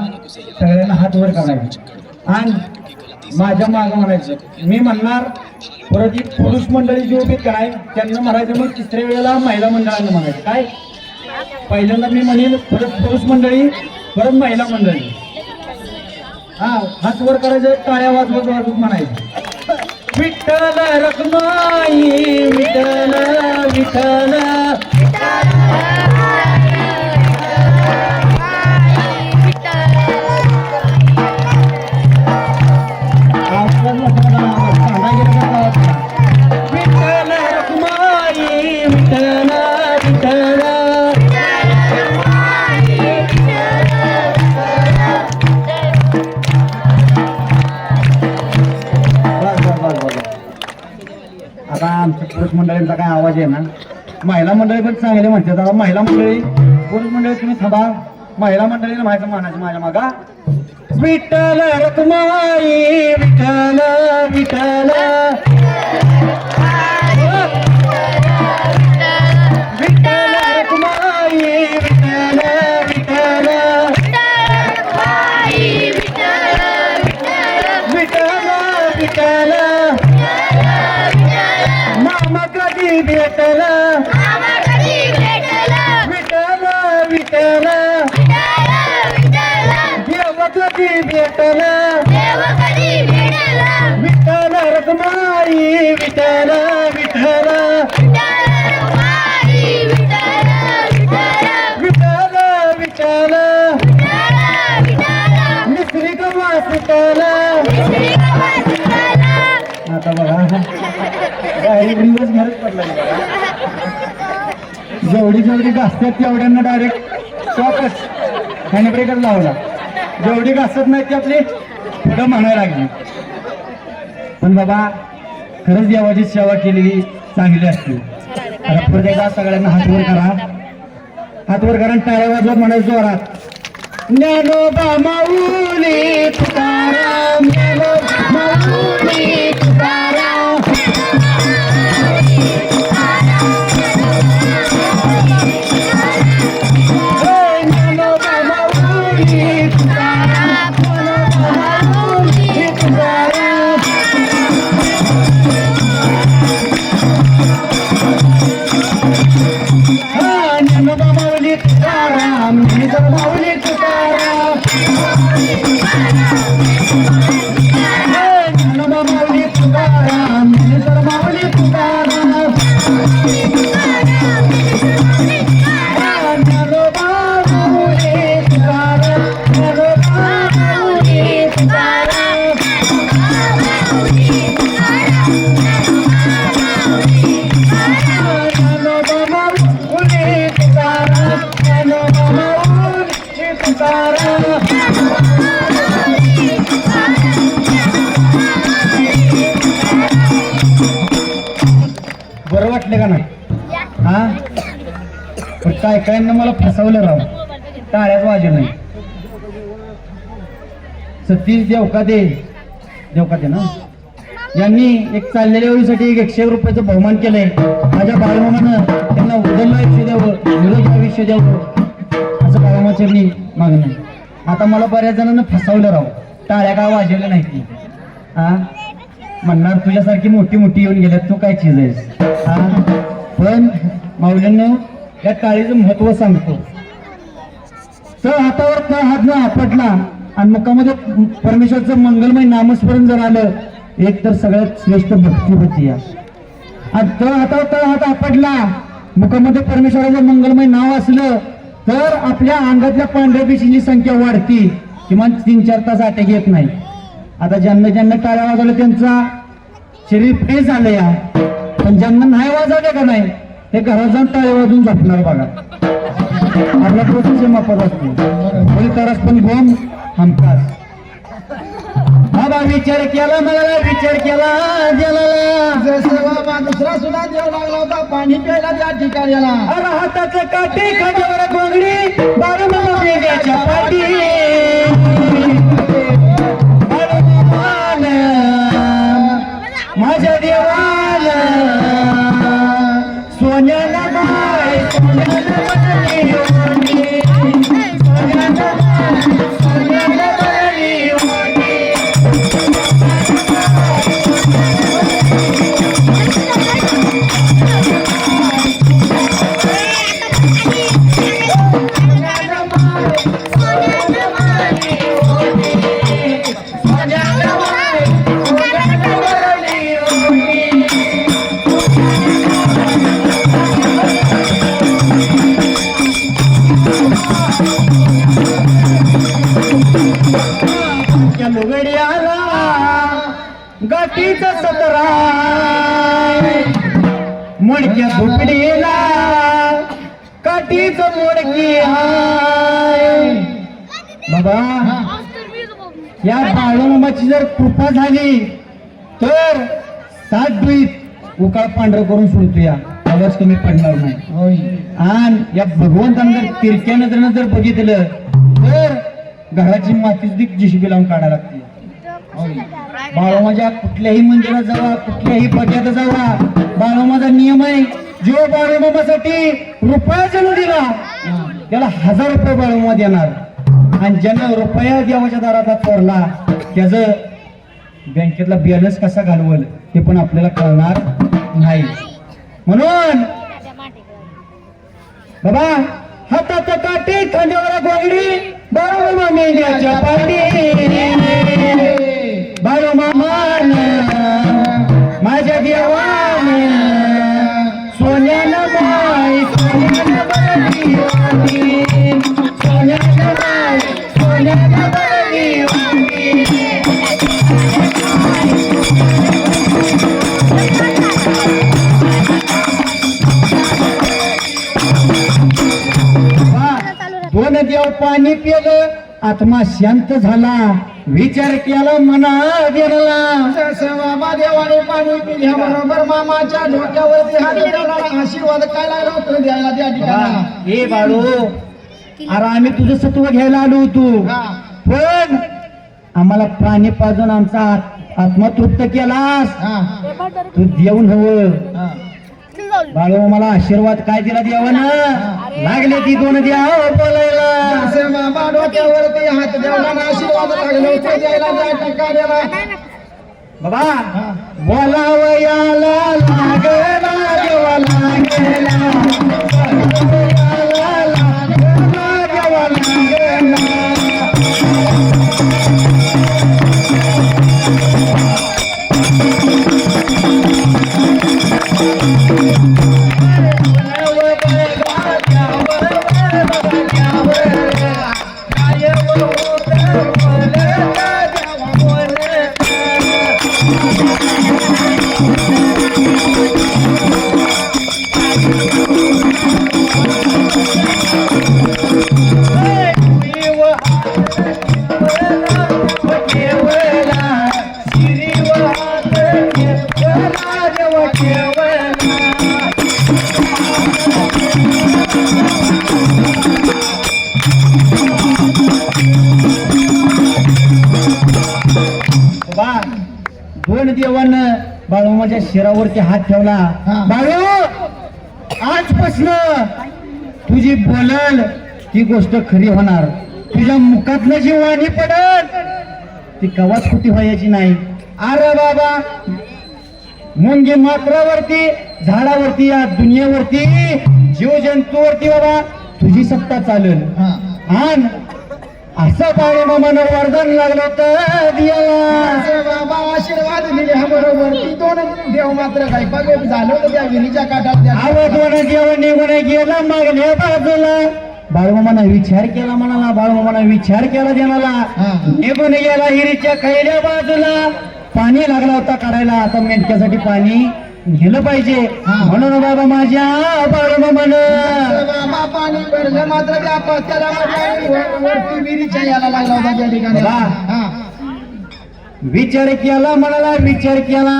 सगळ्यांना हात वर करायचं आणि माझ्या मागं म्हणायचं. मी म्हणणार परत एक पुरुष मंडळी जी उभी काय त्यांना म्हणायचं, मग तिसऱ्या वेळेला महिला मंडळांना म्हणायचं. काय पहिल्यांदा मी म्हणेन परत पुरुष मंडळी, परत महिला मंडळी. हा, हात वर करायचं, टाळ्या वाजवत वाजवत म्हणायचं. विठ्ठल रखमाई विठ्ठल विठ्ठल विठ्ठल रखमाई विठ्ठल विठ्ठल. आता आमच्या पुरुष मंडळींचा काय आवाज आहे ना, महिला मंडळी पण चांगले म्हणतात. आता महिला मंडळी, पुरुष मंडळी तुम्ही थांबा, महिला मंडळीला माहिती म्हणायचं माझ्या मागा. विठ्ठल रखमाई विठ्ठल विठ्ठल विठ्ठल रखमाई विठ्ठल विठ्ठल विठ्ठल विठ्ठल. मामा कधी भेटल विठ्ठल विठ्ठल, देव कधी भेटल विठ्ठल रखमाई विठ्ठल विठ्ठल विठ्ठल विठ्ठल. मिसरी कमा सुटल. आता बघा दिवस घरच पडला. जेवढी जेवढी गाजतात तेवढ्यांना डायरेक्ट शॉकच हँड ब्रेकर लावला. जेवढी गाजत नाही ती आपली पुढं म्हणायला लागली. पण बाबा खरंच देवाची सेवा केलेली चांगली असते. आता परत एकदा सगळ्यांना हात वर करा, हात वर करा, टाळ्या वाजवत म्हणायचं जोरात. ज्ञानोबा माऊली तुकाराम, ज्ञानोबा माऊली तुकाराम. ज्ञानोबा माऊली तुकाराम, ज्ञानोबा माऊली तुकाराम. ज्ञानोबा माऊली तुकाराम, ज्ञानोबा माऊली तुकाराम. बरं वाटलं का नाही हा पण काय काय मला फसवलं राव टाळ्याच वाजे नाही सतीश देवकाते ना यांनी एक चाललेल्या वेळीसाठी एक 101 रुपयाचं बहुमान केलंय माझ्या बाळमामानं त्यांना उदंड आयुष्य द्यावं निरोगी आयुष्य द्यावं असं बाळमामाचरणी मागणं आहे. आता मला बऱ्याच जणांना फसवलं राव टाळ्या काय वाजवल्या नाही हा म्हणणार तुझ्यासारखी मोठी मोठी येऊन गेल्यात तू काय चीज आहेस हा पण माऊलींनो या टाळीचं महत्व सांगतो तर हातावर तर हात न आपटला आणि मुखामध्ये परमेश्वरचं मंगलमय नामस्मरण जर आलं एक तर सगळ्यात श्रेष्ठ भक्ती होती या आणि तळ हातावर तळ हात आपटला मुखामध्ये परमेश्वराचं मंगलमय नाव असलं तर आपल्या अंगातल्या पांढऱ्या पेशींची संख्या वाढती किमान 3-4 तास अटॅक येत नाही आता ज्यांना ज्यांना टाळ्या वाजवल्या त्यांचा शरीर फ्रेश झालं या पण ज्यांना नाही वाजवलं का नाही ते घरात जाऊन टाळ्या वाजून झोपणार बघा आपला प्रोसेस मापत असते तरच पण गोम हमखास बाबा विचार केला मला विचार केला दुसरा सुद्धा देव लागला होता पाणी प्यायला त्या ठिकाणी हाताचं काठी खांद्यावर गोंगडी बाळूमामा मेघ्याच्या पाठी माझ्या देवाला सोन्याला बाय लुगड्याला गाठीचा सतरा मोडक्या झोपडीला काठीच मोडकी हाय बाबा या बाळूमामाची जर कृपा झाली तर 7 डुईत उकाळ पांढरं करून सोडतो या आवाज कमी पडणार नाही आणि या भगवंतानं जर तिरक्या नजरेनं जर बघितलं तर घराची मातीच जिशिबी लावून काढायला लागते बाळूमाच्या कुठल्याही मंदिरात जावा कुठल्याही बग्यात जावा बाळूमाचा नियम आहे जो बाळूमामासाठी रुपया जणू दिला त्याला 1000 रुपये बाळूमा देणार आणि ज्यानं रुपया देवाच्या दारात चोरला त्याचं बँकेतला बॅलन्स कसा घालवल ते पण आपल्याला कळणार नाही म्हणून बाबा हाताचं काठी खांद्यावर गोंगडी बाळूमामा मेघ्याच्या पाठी बाळूमामान माझ्या देवाने सोन्याला बाय सोन्याला बरली सोन्याला बाय सोन्याला बरली दोन देव पाणी पिलं आत्मा शांत झाला विचार केला मना गेला मामा देवाने पाणी पिल्याबरोबर मामाच्या डोक्यावरती हात ठेवला आशीर्वाद काय लागला होता द्यायला त्या ठिकाणी हे बाळू अरे आम्ही तुझं सत्व घ्यायला आलो होतो पण आम्हाला पाणी पाजून आमचा आत्मा तृप्त केलास तू देऊन हवं बाळू मला आशीर्वाद काय दिला देवानं लागले ती 2 देव बोलायला मामा डोक्यावरती हात देवला आशीर्वाद लागले होते द्यायला त्या ठिकाणी बाबा बोलावयाला लागला देवा लागला देवा लागला बाबा दोन देवानं बाळूमाच्या शिरावरती हात ठेवला. हा. बाळू आजपासून तुझी बोलल ती गोष्ट खरी होणार. तुझ्या मुखातलं जी वाणी पडल ती कवाच खोटी व्हायची नाही. अरे बाबा मुंगी मात्रावरती झाडावरती या दुनियेवरती जीवजंतूवरती बाबा तुझी सत्ता चालेल. हा. आण असं बाळूमामानं वरदान लागलं तर दियाला. असं बाबा आशीर्वाद दिले हा बरोबर. ती दोन देव मात्र काय पागल झालं होतं त्या विहिरीच्या काठात त्या. आवडवण जेवण निघून गेला मागल्या बाजूला. बाळूमामानं विचार केला म्हणाला. बाळूमामानं विचार केला देणाला. हा. निघून गेला हिरीच्या खैल्या बाजूला. पाणी लागला होता काढायला. आता मेंढक्यासाठी पाणी नेलं पाहिजे हा. म्हणून बाबा माझ्या बाळूमामानं असं बाबा पाणी भरलं मात्र त्या पत्त्याला वरती विहिरीच्या याला लागला होता त्या ठिकाणी. बाबा. हा. विचार केला म्हणाला. विचार केला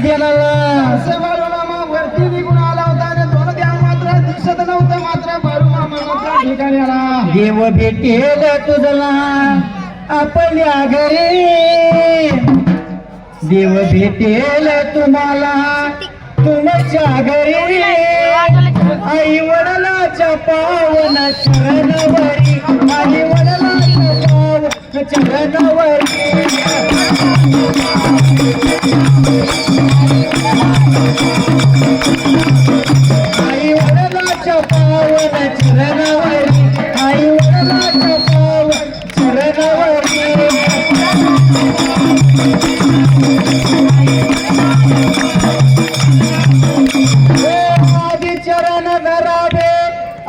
देणाला. असं बाळूमामा वरती निघून आला होता आणि दोन देव मात्र दिसत नव्हतं. मात्र बाळूमामा त्या ठिकाणी आला. देव भेटेल तुझला आपल्या घरी. देव भेटेल तुम्हाला तुमच्या घरी. आई वडिलाच्या पावन चरणवरी. आई वडिलाच्या पावन चरणवरी. आई वडिलाच्या पावन चरणवरी. आई वडिलाच्या पावन चरणवरी. आधी चरण धरावे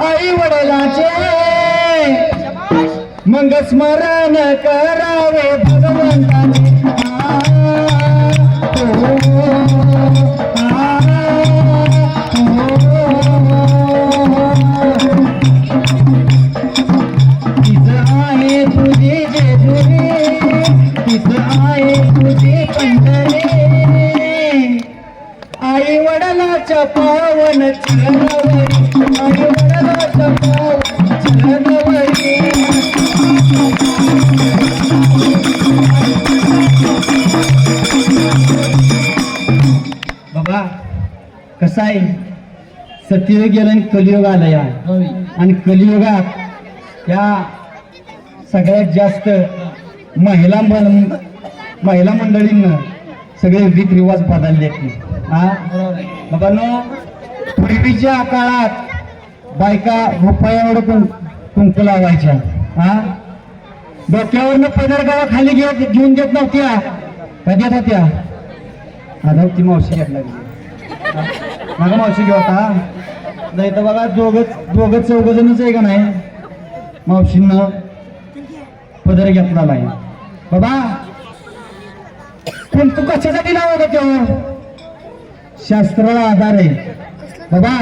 आई वडिलाचे. मग स्मरण करावे भगवंताचे. तिचं आहे तुझी जेजुरी. तिचं आहे तुझी पंढरी. आई वडिलाच्या पावन चरणवरी. आई वडिलाच्या पावन चरणवरी. बाबा कसा आहे सत्ययुग गेलं आणि कलियुग आलं या. होय. आणि कलियुगात या सगळ्यात जास्त महिला मंडळींना सगळे रीतरिवाज बदलले. हा बरोबर आहे. बाबांनो पूर्वीच्या काळात बायका रुपयावर कुंकू लावायच्या. हा डोक्यावरनं पदर गावा खाली घेऊन देत नव्हत्या. का देत होत्या? आता ती मावशी घ्यायला लागली. माझा मावशी घेऊ आता नाही तर बघा दोघं चौघजणच आहे का नाही. मावशींना पदर घेतला नाही. बाबा पण तू कशासाठी लावत होतो? शास्त्राला आधार आहे बाबा.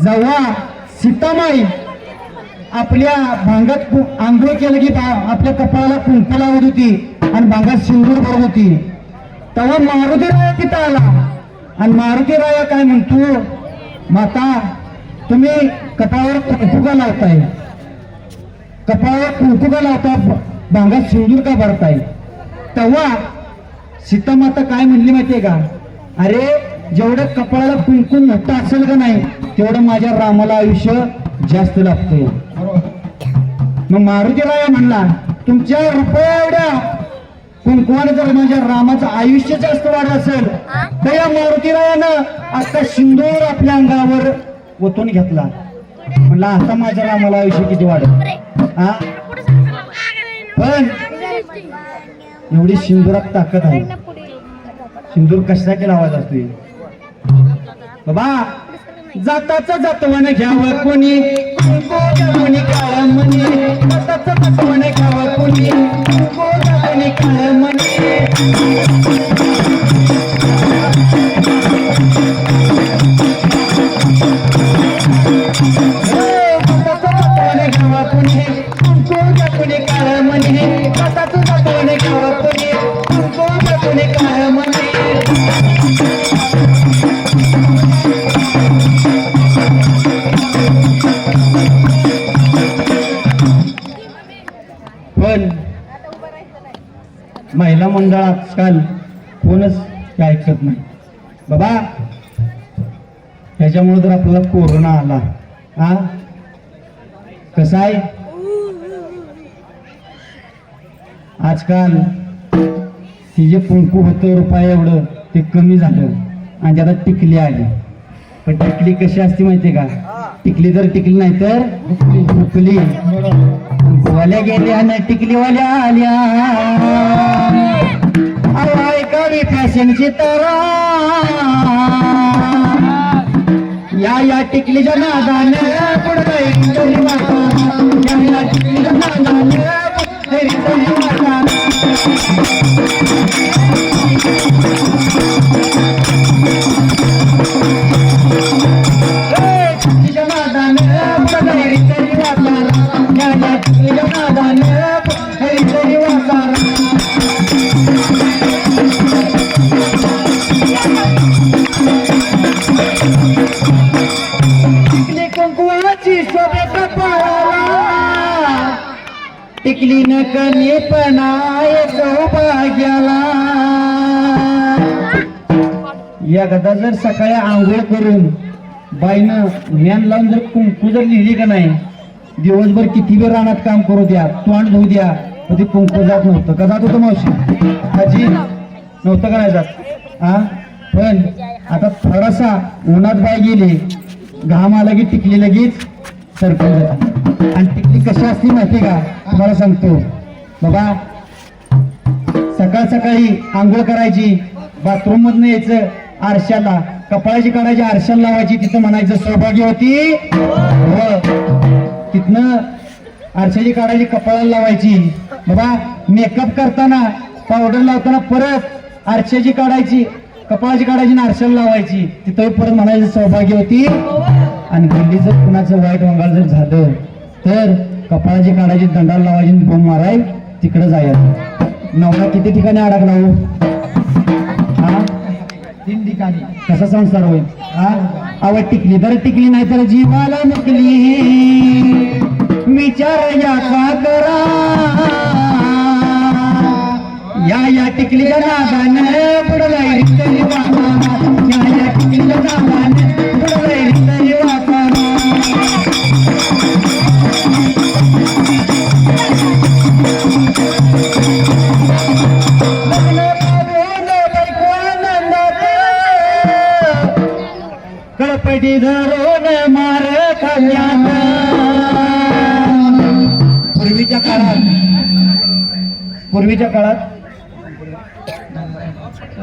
जेव्हा सीतामाई आपल्या भांगात आंघोळ केलं की आपल्या कपाळाला कुंकू लावत होती आणि भांगात सिंदूर भरत होती तेव्हा मारुती राया तिथं आला. आणि मारुती राया काय म्हणतो? माता तुम्ही कपाळावर कुंकू का लावताय? कपाळावर कुंकू का लावता? भांगात सिंदूर का भरताय? तेव्हा सीतामाता काय म्हणली माहितीये का? अरे जेवढं कपाळाला कुंकू मोठं असेल का नाही तेवढं माझ्या रामाला आयुष्य जास्त लागतंय. मग मारुती राया म्हणला तुमच्या रुपया एवढ्या कुंकवाने जर माझ्या रामाचं आयुष्य जास्त वाढत असेल तर या मारुती रायानं आता सिंदूर आपल्या अंगावर ओतून घेतला. म्हणला आता माझ्या रामाला आयुष्य किती वाढत. हा पण एवढी सिंदुरात ताकद आहे. सिंदूर कशासाठी लावायचा असतोय? बाबा जाताच जातवाने घ्यावं कोणी कोणी काळ म्हणे. जाताच जातवाने घ्यावं कोणी कोणी काळ म्हणे. जाताच जातवाने घ्यावं कोणी कोणी काळ म्हणे. जाताच जातवाने घ्यावं कोणी कोणी काळ म्हणे. पण महिला मंडळ आजकाल कोणच ते ऐकत नाही बाबा. त्याच्यामुळे तर आपल्याला कोरोना आला. हा कसं आहे आजकाल ती जे कुंकू होतं रुपये एवढं ते कमी झालं आणि आता टिकली आली. पण टिकली कशी असते माहितीये का? टिकली तर टिकली नाही तर हुकली. कुंकूवाल्या गेल्या आणि टिकलीवाल्या आल्या. ऐकावी फॅशनची तारा या टिकलीच्या नादानं पुढे जाईल माता. या टिकलीच्या नादानं पुढे जाईल माता. टिकलीच्या नादानं पुढे जाईल माता. या टिकलीच्या नादानं पुढे जाईल माता. कुंकुवाची शोभेत पाळाला टिकली न कमीपणा सौभाग्याला. एकदा जर सकाळी आंघोळ करून बाईनं ज्ञान लावून जर कुंकू जर लिहिली का नाही, दिवसभर किती वेळ रानात काम करू द्या, तोंड धुऊ द्या, पण ते कुंकू जात नव्हतं. का जात होतं मावशी? आजी नव्हतं का नाही जात? हा पण आता थोडासा उन्हात बाई गेली, घाम आला की टिकली लगेच सरकून जातात. आणि टिकली कशी असते माहिती का? तुम्हाला सांगतो बाबा. सकाळ सकाळी आंघोळ करायची, बाथरूम मधनं यायचं, आरशाला कपाळाची काढायची, आरशाला लावायची, तिथं म्हणायचं सौभाग्यवती. तिथनं आरशाची काढायची, कपाळाला लावायची. बाबा मेकअप करताना पावडर लावताना परत आरशाची काढायची, कपाळाची काढायची आणि आरशाला लावायची, तिथं परत म्हणायचं सौभाग्यवती. आणि गल्ली जर कुणाचं वाईट वंगाळ जर झालं तर कपाळाची काढायची, दंडाला लावायची, बोंब माराय, तिकडे जायचं. नवरा किती ठिकाणी अडकला हो? हा 3 ठिकाणी. कसा संसार होईल? हा आवड टिकली तर टिकली, नाही तर जीवाला मुकली. विचार याचा करा या टिकलीच्या नादानं पुढे जाईल तरी वाचना. या टिकलीच्या नादानं पुढे जाईल तरी वाचना. कळपटी धरून मार खाल्ल्यानं. पूर्वीच्या काळात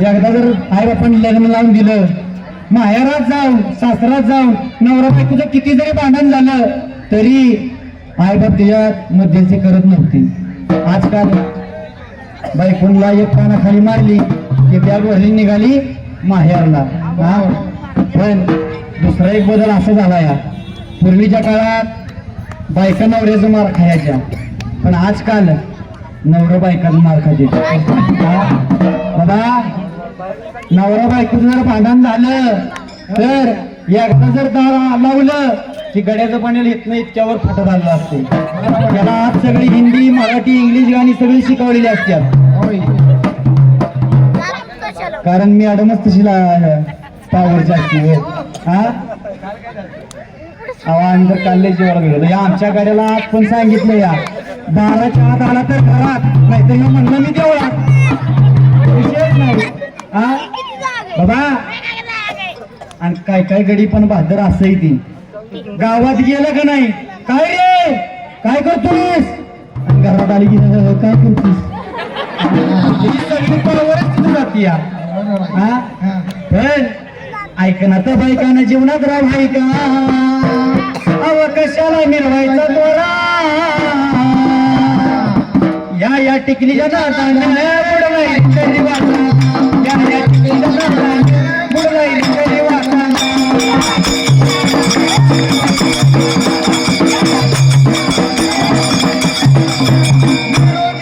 एकदा जर आई बापांनी लग्न लावून दिलं, माहेरात जाऊन सासरात जाऊन नवरा बायकोचं किती जरी भांडण झालं तरी आई बाप त्याच्यात मध्यस्थी करत नव्हती. आजकाल बायकोनला एक कानाखाली मारली की बॅग भरली निघाली माहेरला. हा पण दुसरा एक बदल असा झाला या. पूर्वीच्या काळात बायका नवऱ्याचं मार खायच्या, पण आजकाल नवरा बायकाचं मार खाते. बाबा नवरा बायकोचं जर भांडण झालं तर एकदा जर दार लावलं की गड्याचं पाणी इथनं इतक्यावर फाटत आलं असते. त्याला आज सगळी हिंदी मराठी इंग्लिश गाणी सगळी शिकवलेली असतात. कारण मी अडमच तशी पावरची असते. हा आवाज जर काढल्याची ओळख गेलो या आमच्या गाड्याला आज पण सांगितलं या दाराच्या आत आला तर घरात, नाहीतर हे म्हणलं मी तेवढा विषयच नाही. हा बाबा आणि काय काय गडी पण बहादर असंही ती गावात गेलं का नाही, काय रे काय करतोस, आणि घरात आली की काय करतोस, सगळी पावरच तिथे जाती या. हा पण ऐक ना तर बायकांना जीवनात राहाय का, अव कशाला मिरवायचा तोरा. या टिकलीच्या नादानं बुडवायली तरी वाचा. या टिकलीच्या नादानं बुडवायली तरी वाचा.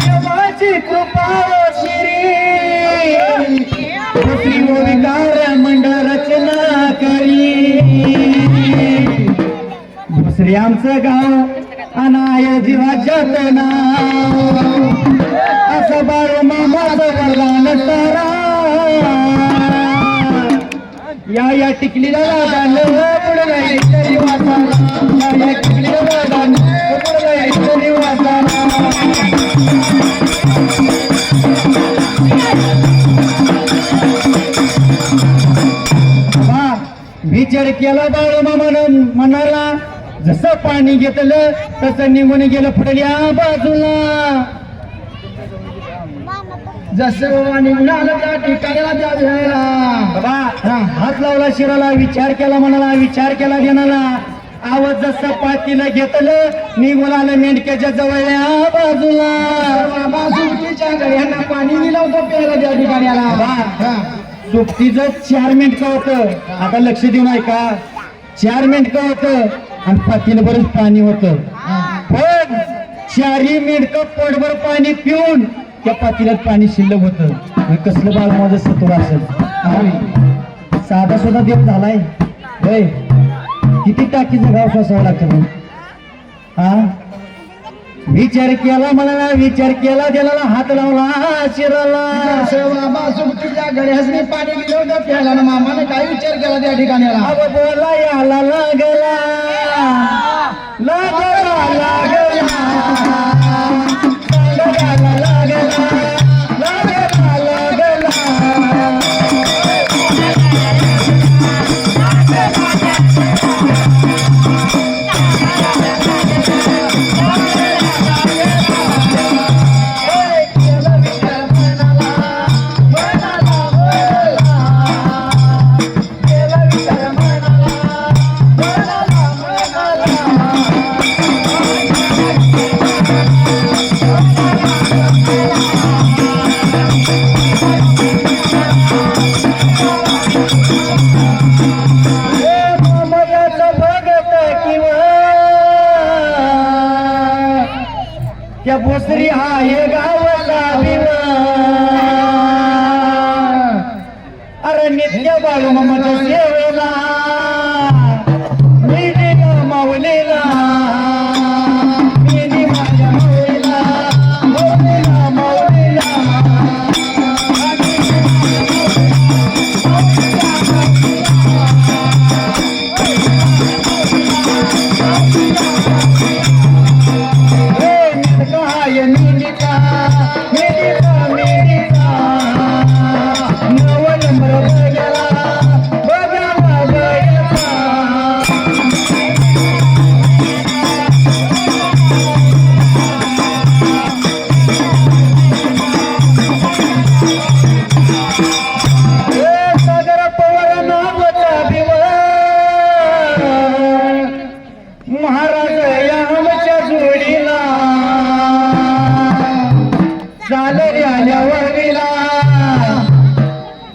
देवाची कृपा श्री दुसरी विकार मंडळ रचना करी. दुसरी आमचं गाव अनाय जीवाच्यात नाव असं बाळू मामाचं वरदान सारा या टिकलीला दान पुढे तरी वाचाना या टिकलीला दान पुढे तरी वाचाना विचार केला बाळू मामानं मनाला जसं पाणी घेतलं तसं निघून गेलं पुढल्या बाजूला जसं बाबा निघून आलं त्या ठिकाणाला त्या वेळेला बाबा हात लावला शिराला विचार केला मनाला विचार केला ध्यानाला आवाज जसं पातीला घेतलं निघून आलं मेंढक्याच्या जवळल्या बाजूला बाबा सुट्टीच्या गड्यांना पाणी दिलं होतं प्यायला त्या ठिकाणाला सुट्टीचं 4 मिनिटं होतं आता लक्ष देऊन ऐका 4 मिनिटं होतं आणि पातीला बरंच पाणी होतं पण 4 मिनिटं पोटभर पाणी पिऊन त्या पातीला पाणी शिल्लक होतं कसलं बाळ माझं सत्व असेल साधा सुद्धा देव झालाय होय किती टाकीचं गाव सोसावं लागतं हा विचार केला मला विचार केला त्याला हात लावला शिराला बाबा सुट्टीच्या गड्यासने पाणी दिलं होतं प्यायला ना मामाने काय विचार केला त्या ठिकाणाला अव बोला याला लागला लागला लागला लागला लागला त्या भोसरी आहे गावाला अरे नित्य बाळू मामाच्या सेवेला मी दिलं माऊलीला मी माझ्या माऊलीला माऊलीला माऊलीला महाराज या आमच्या जोडीला चालरी आल्या वगैला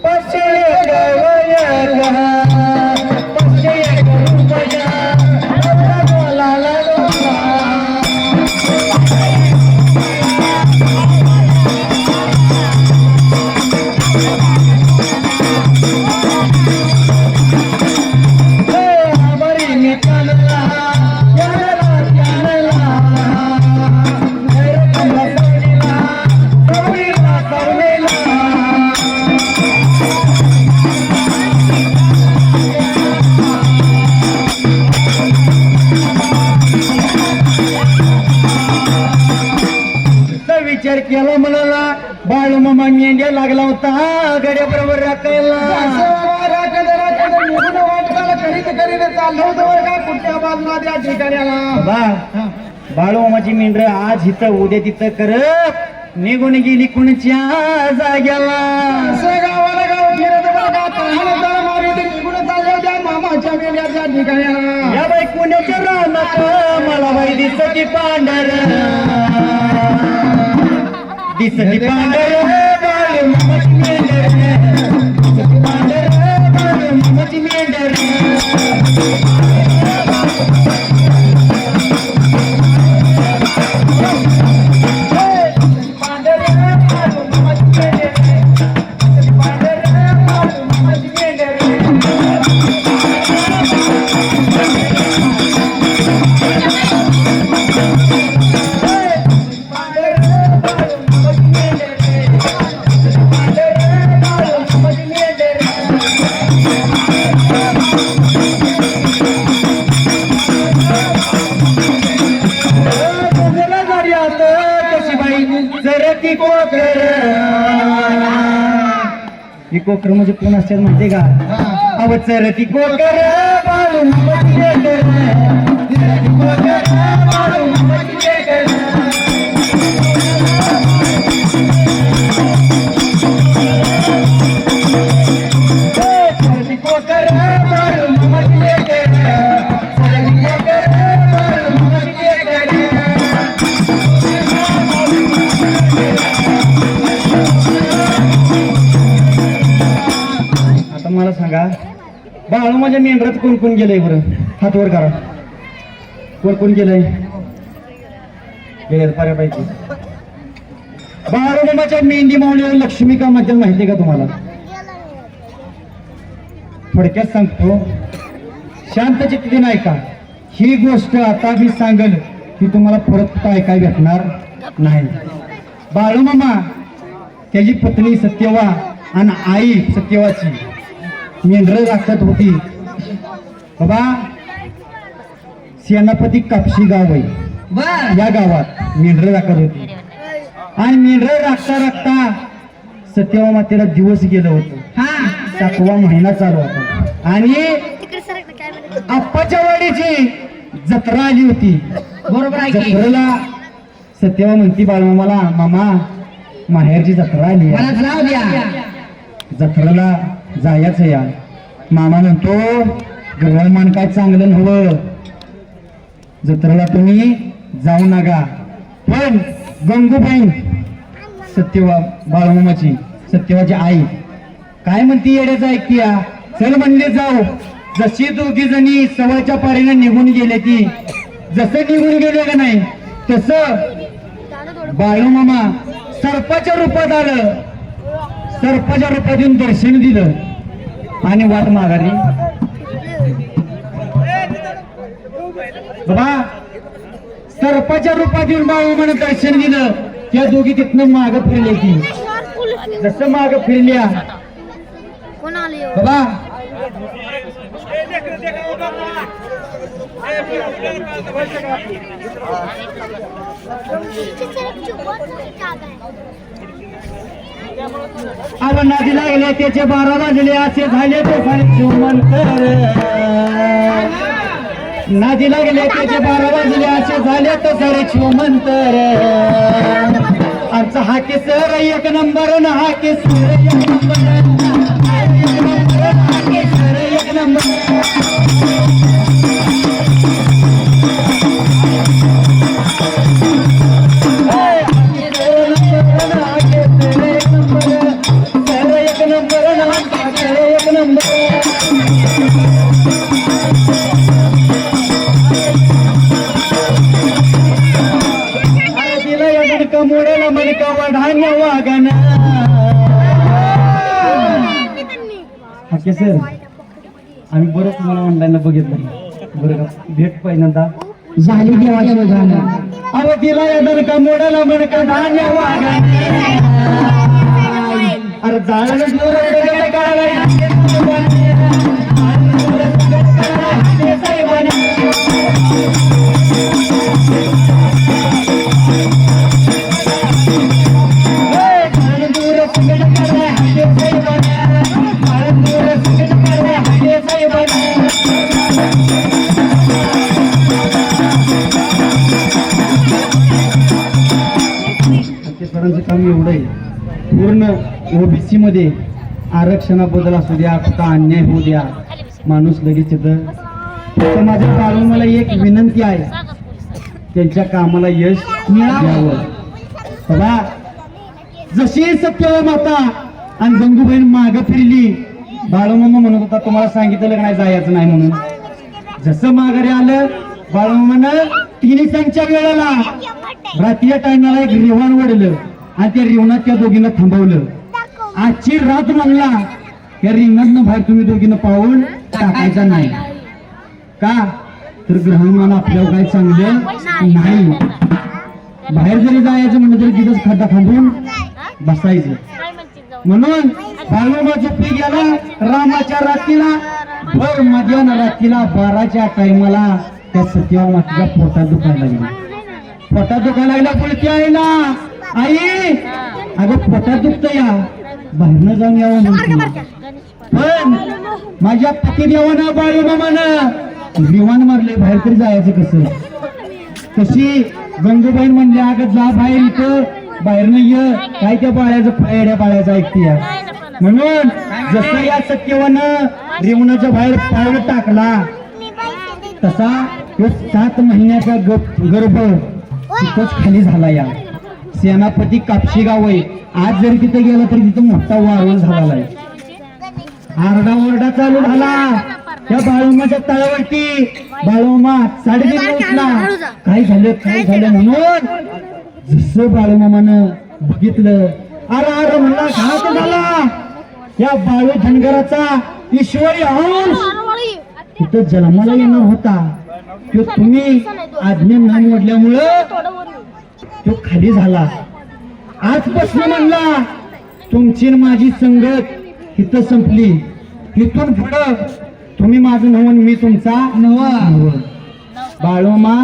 पश्चिम विचार केला म्हणाला बाळू मामा मेंढ्या लागला होता गड्या बरोबर राखायला निघून वाटकाला करीत करीत चाललो होतो का कुठल्या बाजूला त्या ठिकाणाला बाळू मामाची मेंढर आज इथं उद्या तिथं करत निघून गेली कुणच्या जाग्याला गावाला गाव फिरत बघा मारी निघून चालले होत्या मामाच्या मेंढ्या त्या ठिकाणाला या बाई कुणाच्या रानात मला बाई दिसती पांढर दिसती पांढर बाळू मामाची मेंढर दिसती पांढर बाळू मामाची मेंढर ही कोकर म्हणजे कोण असतात माहितीये का? अवचर ती कोकर बाळू मामाची लेकर. ती कोकर बाळू मामाची लेकर. ती कोकर बाळू मामाची लेकर. ती कोकर बाळू मामाची लेकर. आता मला सांगा, बाळू माझ्या मेंढरात कोण कोण गेलंय बरं? हात वर करा. कोण कोण गेलंय? बऱ्यापैकी. बाळूमामाच्या मेंढी मावळीवर लक्ष्मी का म्हणतात माहिती का तुम्हाला? थोडक्यात सांगतो, शांत चित्ती नाही का? ही गोष्ट आता मी सांगल की तुम्हाला परत काय भेटणार नाही. बाळूमामा त्याची पत्नी सत्यवा आणि आई सत्यवाची मेंढरं राखत होती. बाबा सेनापती कापशी गाव आहे, या गावात मेंढरं राखत होती. आणि मेंढरं राखता राखता सत्यवा मातेला दिवस गेलं होतं. 7वा महिना चालू होता आणि आप्पाच्या वाडीची जत्रा आली होती. बरोबर आहे. जत्रेला सत्यवा म्हणती बाळूमामाला, मामा माहेरची जत्रा आली, जत्रेला जायचं या. मामा म्हणतो गव्हामान काय चांगलं नव्हतं, जत्रेला तुम्ही जाऊ नका. पण गंगूबाई सत्यवा बाळूमामाची सत्यवाची आई काय म्हणती येड्याचं ऐकतीया. चल म्हणले जाऊ. जशी दोघी जणी सवाच्या पारीने निघून गेले, ती जसं निघून गेले का नाही तसं बाळूमामा सर्पाच्या रूपात आलं. सर्पाच्या रूपात येऊन दर्शन दिलं आणि वाट माघारी. बाबा सर्पाच्या रूपात येऊन बाळूमामानं दर्शन दिलं. त्या दोघी तिथनं माग फिरले की जसं माग फिरल्या बाबा अव नदी लागले त्याचे 12 वाजले असे झाले ते शिवमंतर. नदी लागले त्याचे 12 वाजले असे झाले तर सारे शिवमंतर. आमचा हा केसर एक नंबर ना, हा केसर एक नंबर, हा केसर एक नंबर. मोडेला मनका वाढाण्या वागना. सर आम्ही बरंच तुम्हाला ऑनलाईन बघितलं बरं का, भेट पहिल्यांदा झाली देवाचं गाणं. अहो तिला या दणका मोडाला मनका धान्य वागना. अरे जाळलं सरांचं काम एवढं आहे. पूर्ण ओबीसी मध्ये आरक्षणाबद्दल असू द्या, कुठं अन्याय होऊ द्या, माणूस लगेच येतं. फक्त माझ्या बाळून मला एक विनंती आहे, त्यांच्या कामाला यश मिळावं. बघा जशी सत्यवा माता आणि गंगूबाई माग फिरली, बाळूमामा म्हणत होता तुम्हाला सांगितलं नाही जायचं नाही म्हणून. जसं माघारी आलं बाळूमामानं 3 सांच्या वेळेला रात्रीच्या टायमाला एक रिव्हाण वडलं आणि त्या रिवणात त्या दोघींना थांबवलं. आजची रात म्हणला त्या रिंगणातनं बाहेर तुम्ही दोघींना पाऊल टाकायचा नाही का, तर ग्रहण आपल्याला काय चांगलं नाही. बाहेर जरी जायचं म्हणलं तरी तिथंच खड्डा खांदून बसायचं. म्हणून बाळूमामा झोपी गेला रामाच्या रात्रीला. भर मध्यान रात्रीला 12च्या टायमाला त्या सत्यवा मातीच्या पोटात दुखायला लागला. पोटात दुखायला लागला. पुढची आईला, आई अगं पोटात दुखत या, बाहेरनं जाऊन यावं म्हणतो. पण माझ्या पतिदेवानं बाळूमामानं विमान मारले, बाहेर तरी जायचं कसं? तशी गंगूबाई म्हणले अगं जा बाहेर, इथं बाहेरनं ये, काय त्या बाळ्याचं पायड्या बाळ्याचं ऐकते. म्हणून जसं या सत्यवानं रिवणाच्या बाहेर पाय टाकला तसा तो 7 महिन्याचा गर्भ तिथंच खाली झाला. या सेनापती कापशी गाव आहे, आज जरी तिथे गेला तरी तिथं मोठा वारवण झाला आहे. आरडाओरडा चालू झाला त्या बाळूमाच्या तळावरती. बाळूमा 3:30 उठला, काय झालं काय झालं म्हणून. जसं बाळूमामानं बघितलं, अरे अरे म्हणला घात झाला. या बाळू धनगराचा ईश्वरी अंश तिथं जन्माला येणार होता, तो तुम्ही आज्ञा न मोडल्यामुळं तो खाली झाला. आजपासून म्हणला तुमची माझी संगत इथं संपली, इथून पुढं तुम्ही माझं नवन मी तुमचा नवा. बाळूमा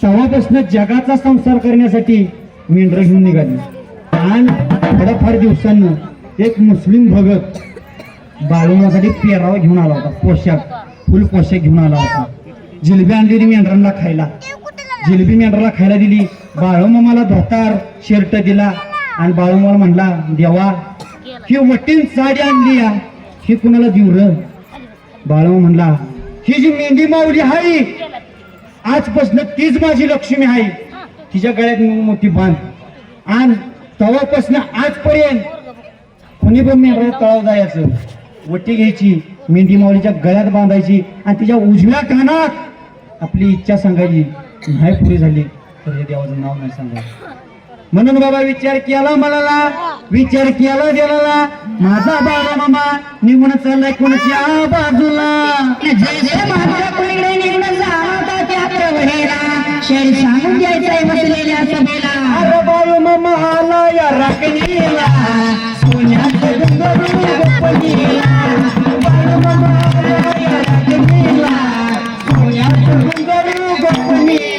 तेव्हापासून जगाचा संसार करण्यासाठी मेंढर घेऊन निघाली. आणि थोड्याफार दिवसांना एक मुस्लिम भगत बाळूमासाठी पेरावा घेऊन आला होता, पोशाख फुल पोशाख घेऊन आला होता. जिलबी आणलेली मेंढरांना खायला, जिलबी मेंढराला खायला दिली. बाळूमामाला धोतार शर्ट दिला आणि बाळूमाला म्हणला देवा ही वटीन साडी आणली या, ही कुणाला देऊ र? बाळूमा म्हणला ही जी मेंढी माऊली आहे आजपासून तीच माझी लक्ष्मी आहे, तिच्या गळ्यात मोठी बांध. आणि तेव्हापासून आजपर्यंत कोणी पण मेंढरा तळाव जायचं, वटी घ्यायची, मेंढी माऊलीच्या गळ्यात बांधायची आणि तिच्या उजव्या कानात आपली इच्छा सांगायची. नाही पुरी झाली तर हे देवाचं नाव नाही सांगायचं. म्हणून बाबा विचार केला मनाला, विचार केला देवाला, माझा बाळूमामा निघून चाललाय कोणाच्या बाजूला. जय जय माझ्या कुणीकडे निघून जाणवता त्या प्रवहेला, शेर सांगून द्यायचंय बसलेल्या सभेला. अरे बाळूमामा आला या राखणीला, सोन्याचं डोंगरू गोपनीला. बाळूमामा आला या राखणीला, सोन्याचं डोंगरू गोपनीला.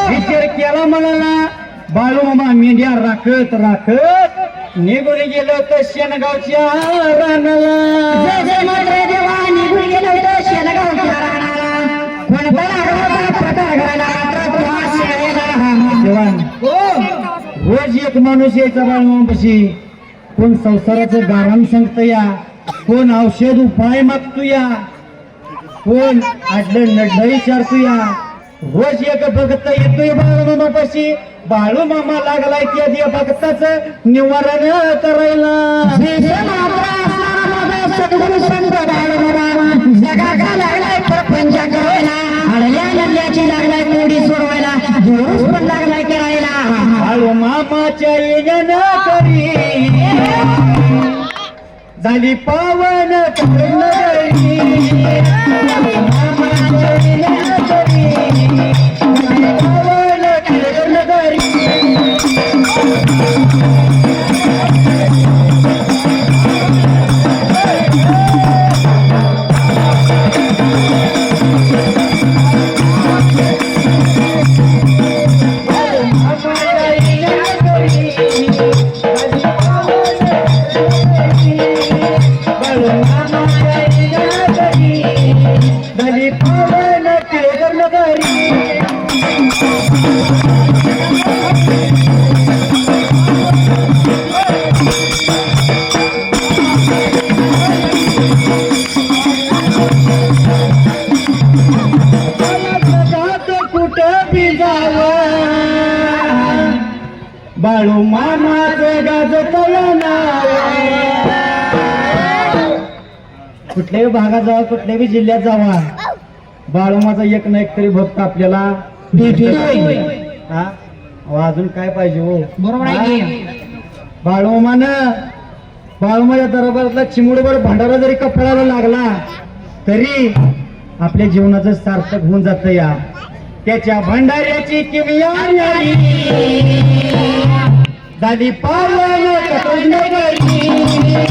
विचार केला म्हणाला बाळूमामा मेंढ्या राखत राखत निघून गेलो तर शेणगावच्या रानाला. जय जय माझ्या देवा निघून गेलो होतो शेणगावच्या रानाला, कोणता लागला पठार घराला, प्रवास शेळेला. देवान रोज एक माणूस यायचा बाळूमामापाशी, कोण संसाराचं गारण सांगतो या, कोण औषध उपाय मागतो या, कोण आडलं नडलं विचारतो या. रोज एक भक्त येतोय बाळूमामापाशी, बाळूमामा लागलाय त्या देव भक्ताचं निवारण करायला. जय जय मात्रा असणारा माझा सद्गुरू संत बाळूमामा, जगाचा लागलाय प्रपंच करायला, अडल्या नडल्याची लागलाय कोडी सोडवायला, जुळूस पण लागलाय करायला. बाळूमामाच्या येण्यानं करी झाली पावन नगरी. बाळूमामाच्या येण्यानं करी झाली पावन नगरी. बाळूमामाचं गाजतं नाव, कुठल्याही भागात जावा, कुठल्याही जिल्ह्यात जावा, बाळूमाचा एक ना एक तरी भक्त आपल्याला भेटतोय. हा अहो, अजून काय पाहिजे हो बरोबर आहे की? बाळूमाच्या दरबारातला चिमुडभर भंडारा जरी कपडाला लागला तरी आपल्या जीवनाचं सार्थक होऊन जातं या त्याच्या भंडाऱ्याची किमया झाली पावन कपड नगरी.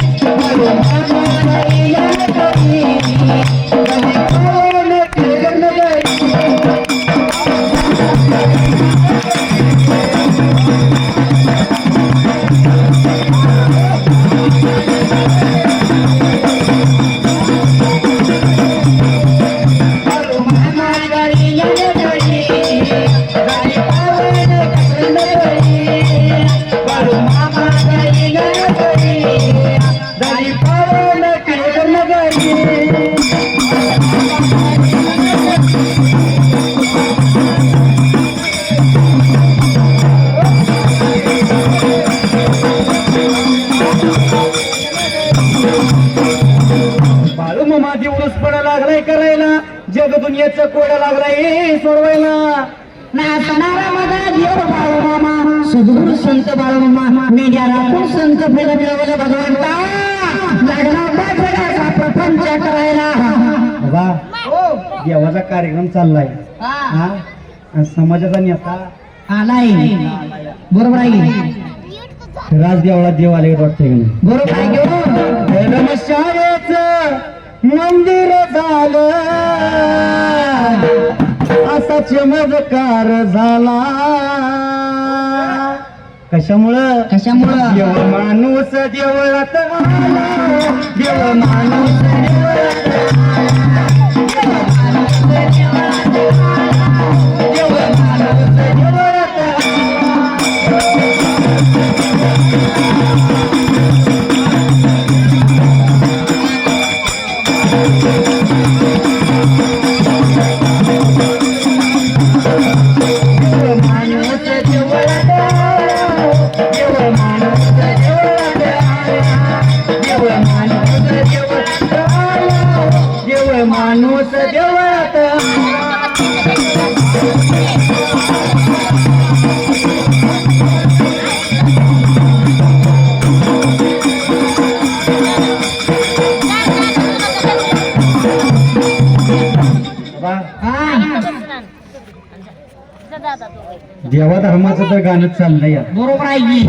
बाळूमामाची उरुसपणा लागलाय करायला जग दुनियेचं कोडा लागलाय सोडवायला. नाचणारा माझा देव बाळूमामा सद्गुरु संत बाळूमामा मेंढ्या राखून संत फेल मिळवलं भगवंता लागला बा जगाचा प्रपंच करायला. बाबा देवाचा कार्यक्रम चाललाय हा आणि समाजाचा नेता आलाय. बरोबर आहे. राज देवळात देव आले वाटतंय का नाही? बरोबर आहे घेऊन धर्मशाळेच मंदिर झालं असा चमत्कार झाला. कशामुळं देव माणूस देवळात आला. देव माणूस देवळात आला. देव माणूस देवळात माणूस देवळात देवा धर्माचं तर गाणं चाललंय या. बरोबर आहे की?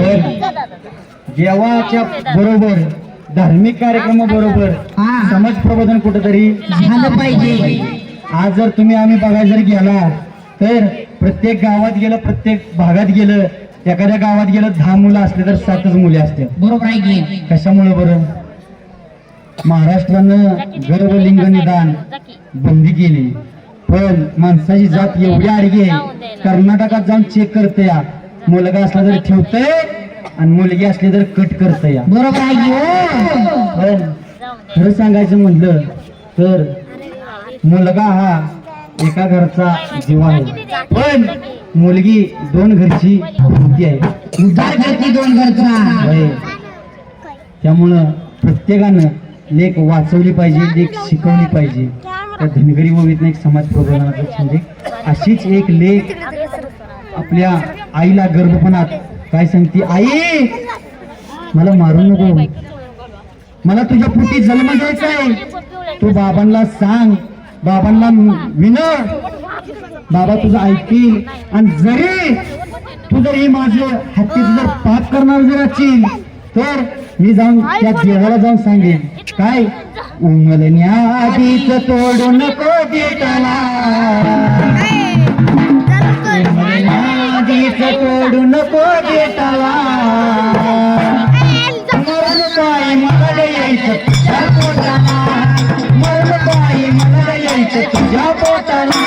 देवाच्या बरोबर धार्मिक कार्यक्रमाबरोबर हा. समाज प्रबोधन कुठेतरी झालं पाहिजे. आज जर तुम्ही आम्ही बघायला जर गेला तर प्रत्येक गावात गेलं प्रत्येक भागात गेलं एखाद्या गावात गेलं 10 मुलं असले तर 7च मुले असतात. बरोबर आहे की? कशामुळे बरं महाराष्ट्रानं गर्भलिंग निदान बंदी केली पण माणसाची जात एवढी आडगी आहे कर्नाटकात जाऊन चेक करते या मुलगा असला तरी ठेवतंय आणि मुलगी असली तर कट करतंय या. बरोबर आहे की? पण खरं सांगायचं म्हणलं तर मुलगा हा एका घरचा जीवा आहे पण मुलगी 2 घरची मुलगी आहे. उद्धार करते 2 घरचा. होय. त्यामुळं प्रत्येकानं लेख वाचवली पाहिजे लेख शिकवली पाहिजे. त्या धनगरी ओवीतनं एक समाज प्रबोधनाचं म्हणजे अशीच एक लेख आपल्या आईला गर्भपणात काय सांगते आई मला मारू नको मला तुझ्या पोटी जन्म द्यायचा आहे तू बाबांना सांग बाबांना विनव बाबा तुझं ऐकतील आणि जरी तू जर ही माझं हत्तीत जर पाप करणार जर असेल तर मी जाऊन त्या देवाला जाऊन सांगेन काय उमलण्याआधीच तोडू नको देताला उमलण्याआधीच तोडू नको देताला मरण काय मला यायचं तुझ्या पोटाला मरण काय मला यायचं तुझ्या पोटाला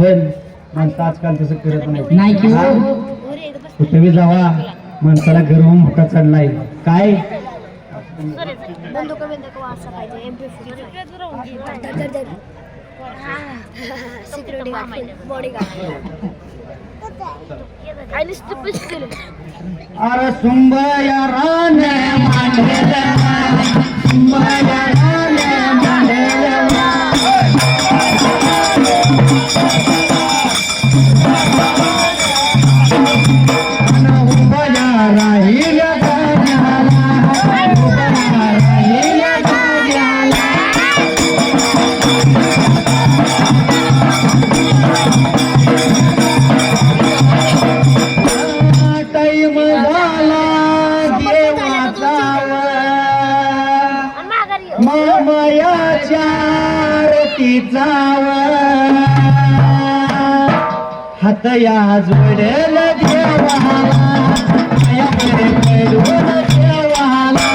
पण माणसं आजकाल तसं करत नाही नाही की हा? हो? कुठे बी जावा माणसाला गरवून भुका चढलाय काय सिक्युरिटी गार्ड बॉडी गार्ड आणि स्टुपिड केलं अरे सुंबया राने मांडलेला सुंबया राने मांडलेला उभया राहिल्या जाग्याला उभया राहिल्या जाग्याला टाईम झाला देवाचा मामायाच्या रतीचा हात या जोडेल देवाला मायाकडे पडून देवाला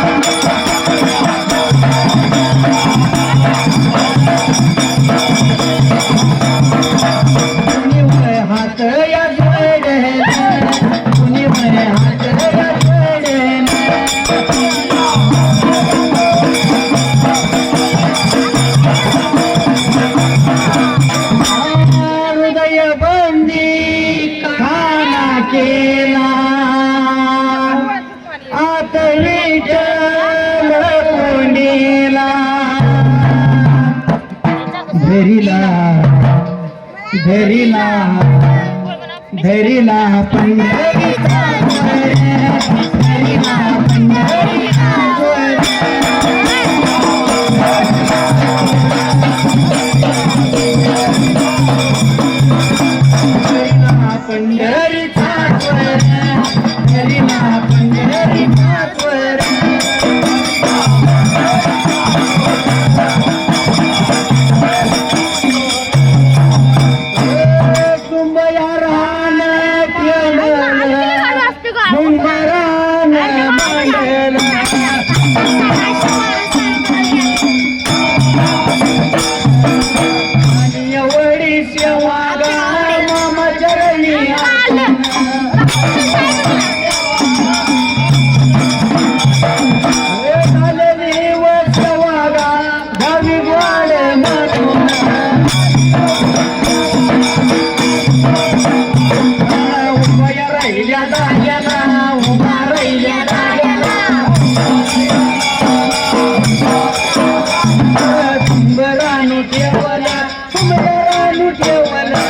कुणी वय हात या जोडेल कुणी वय हात या जोडेल हृदय बंदी खाना केला आत विठ्ठल कोंडीला धरीला धरीला धरीला पंढरीचा धरीला पंढरीचा पंढरीचा हरिना पंढरीचा कुंभया रान कुंभरान मांडला आणि एवढी सेवा मामा चरणी झालेली वसवागा गावी गोड म्हणून उभ्या राहिल्या जाग्याला उभा राहिल्या जाग्याला कुंभरानू ठेवला कुंभरानू ठेवला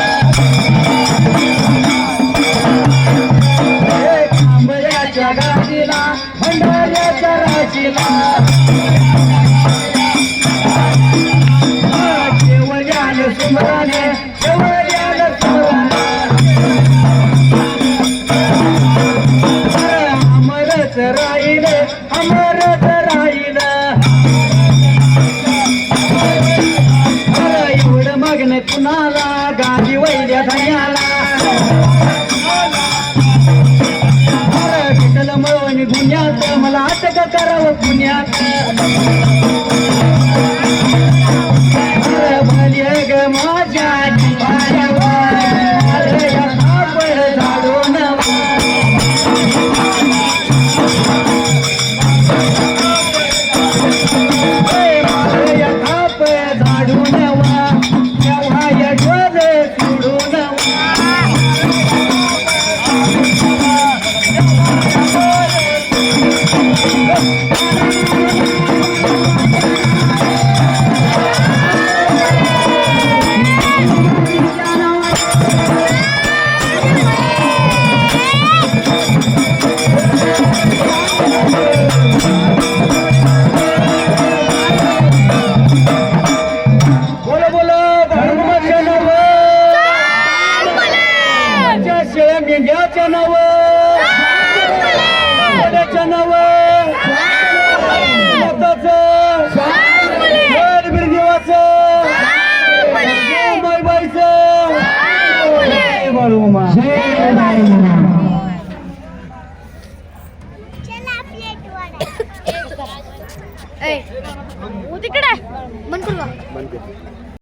तांबऱ्याच्या गाडीला भंडाऱ्याच्या राशीला केवल्याने सुमराने केवल्याने सुमराने अमरच राहिलं अमरच राहिलं एवढं मागणं कुणाला गादी वैद्या धन्याला विठ्ठल मळवणी गुन्ह्यात मला अटक करावं पुण्यात भली ग माझ्या झाडून झाडून तेव्हा यशोद सोडून बोलो बोलो धर्माच्या नाव शेळ्या मेंढ्याच्या नाव नाव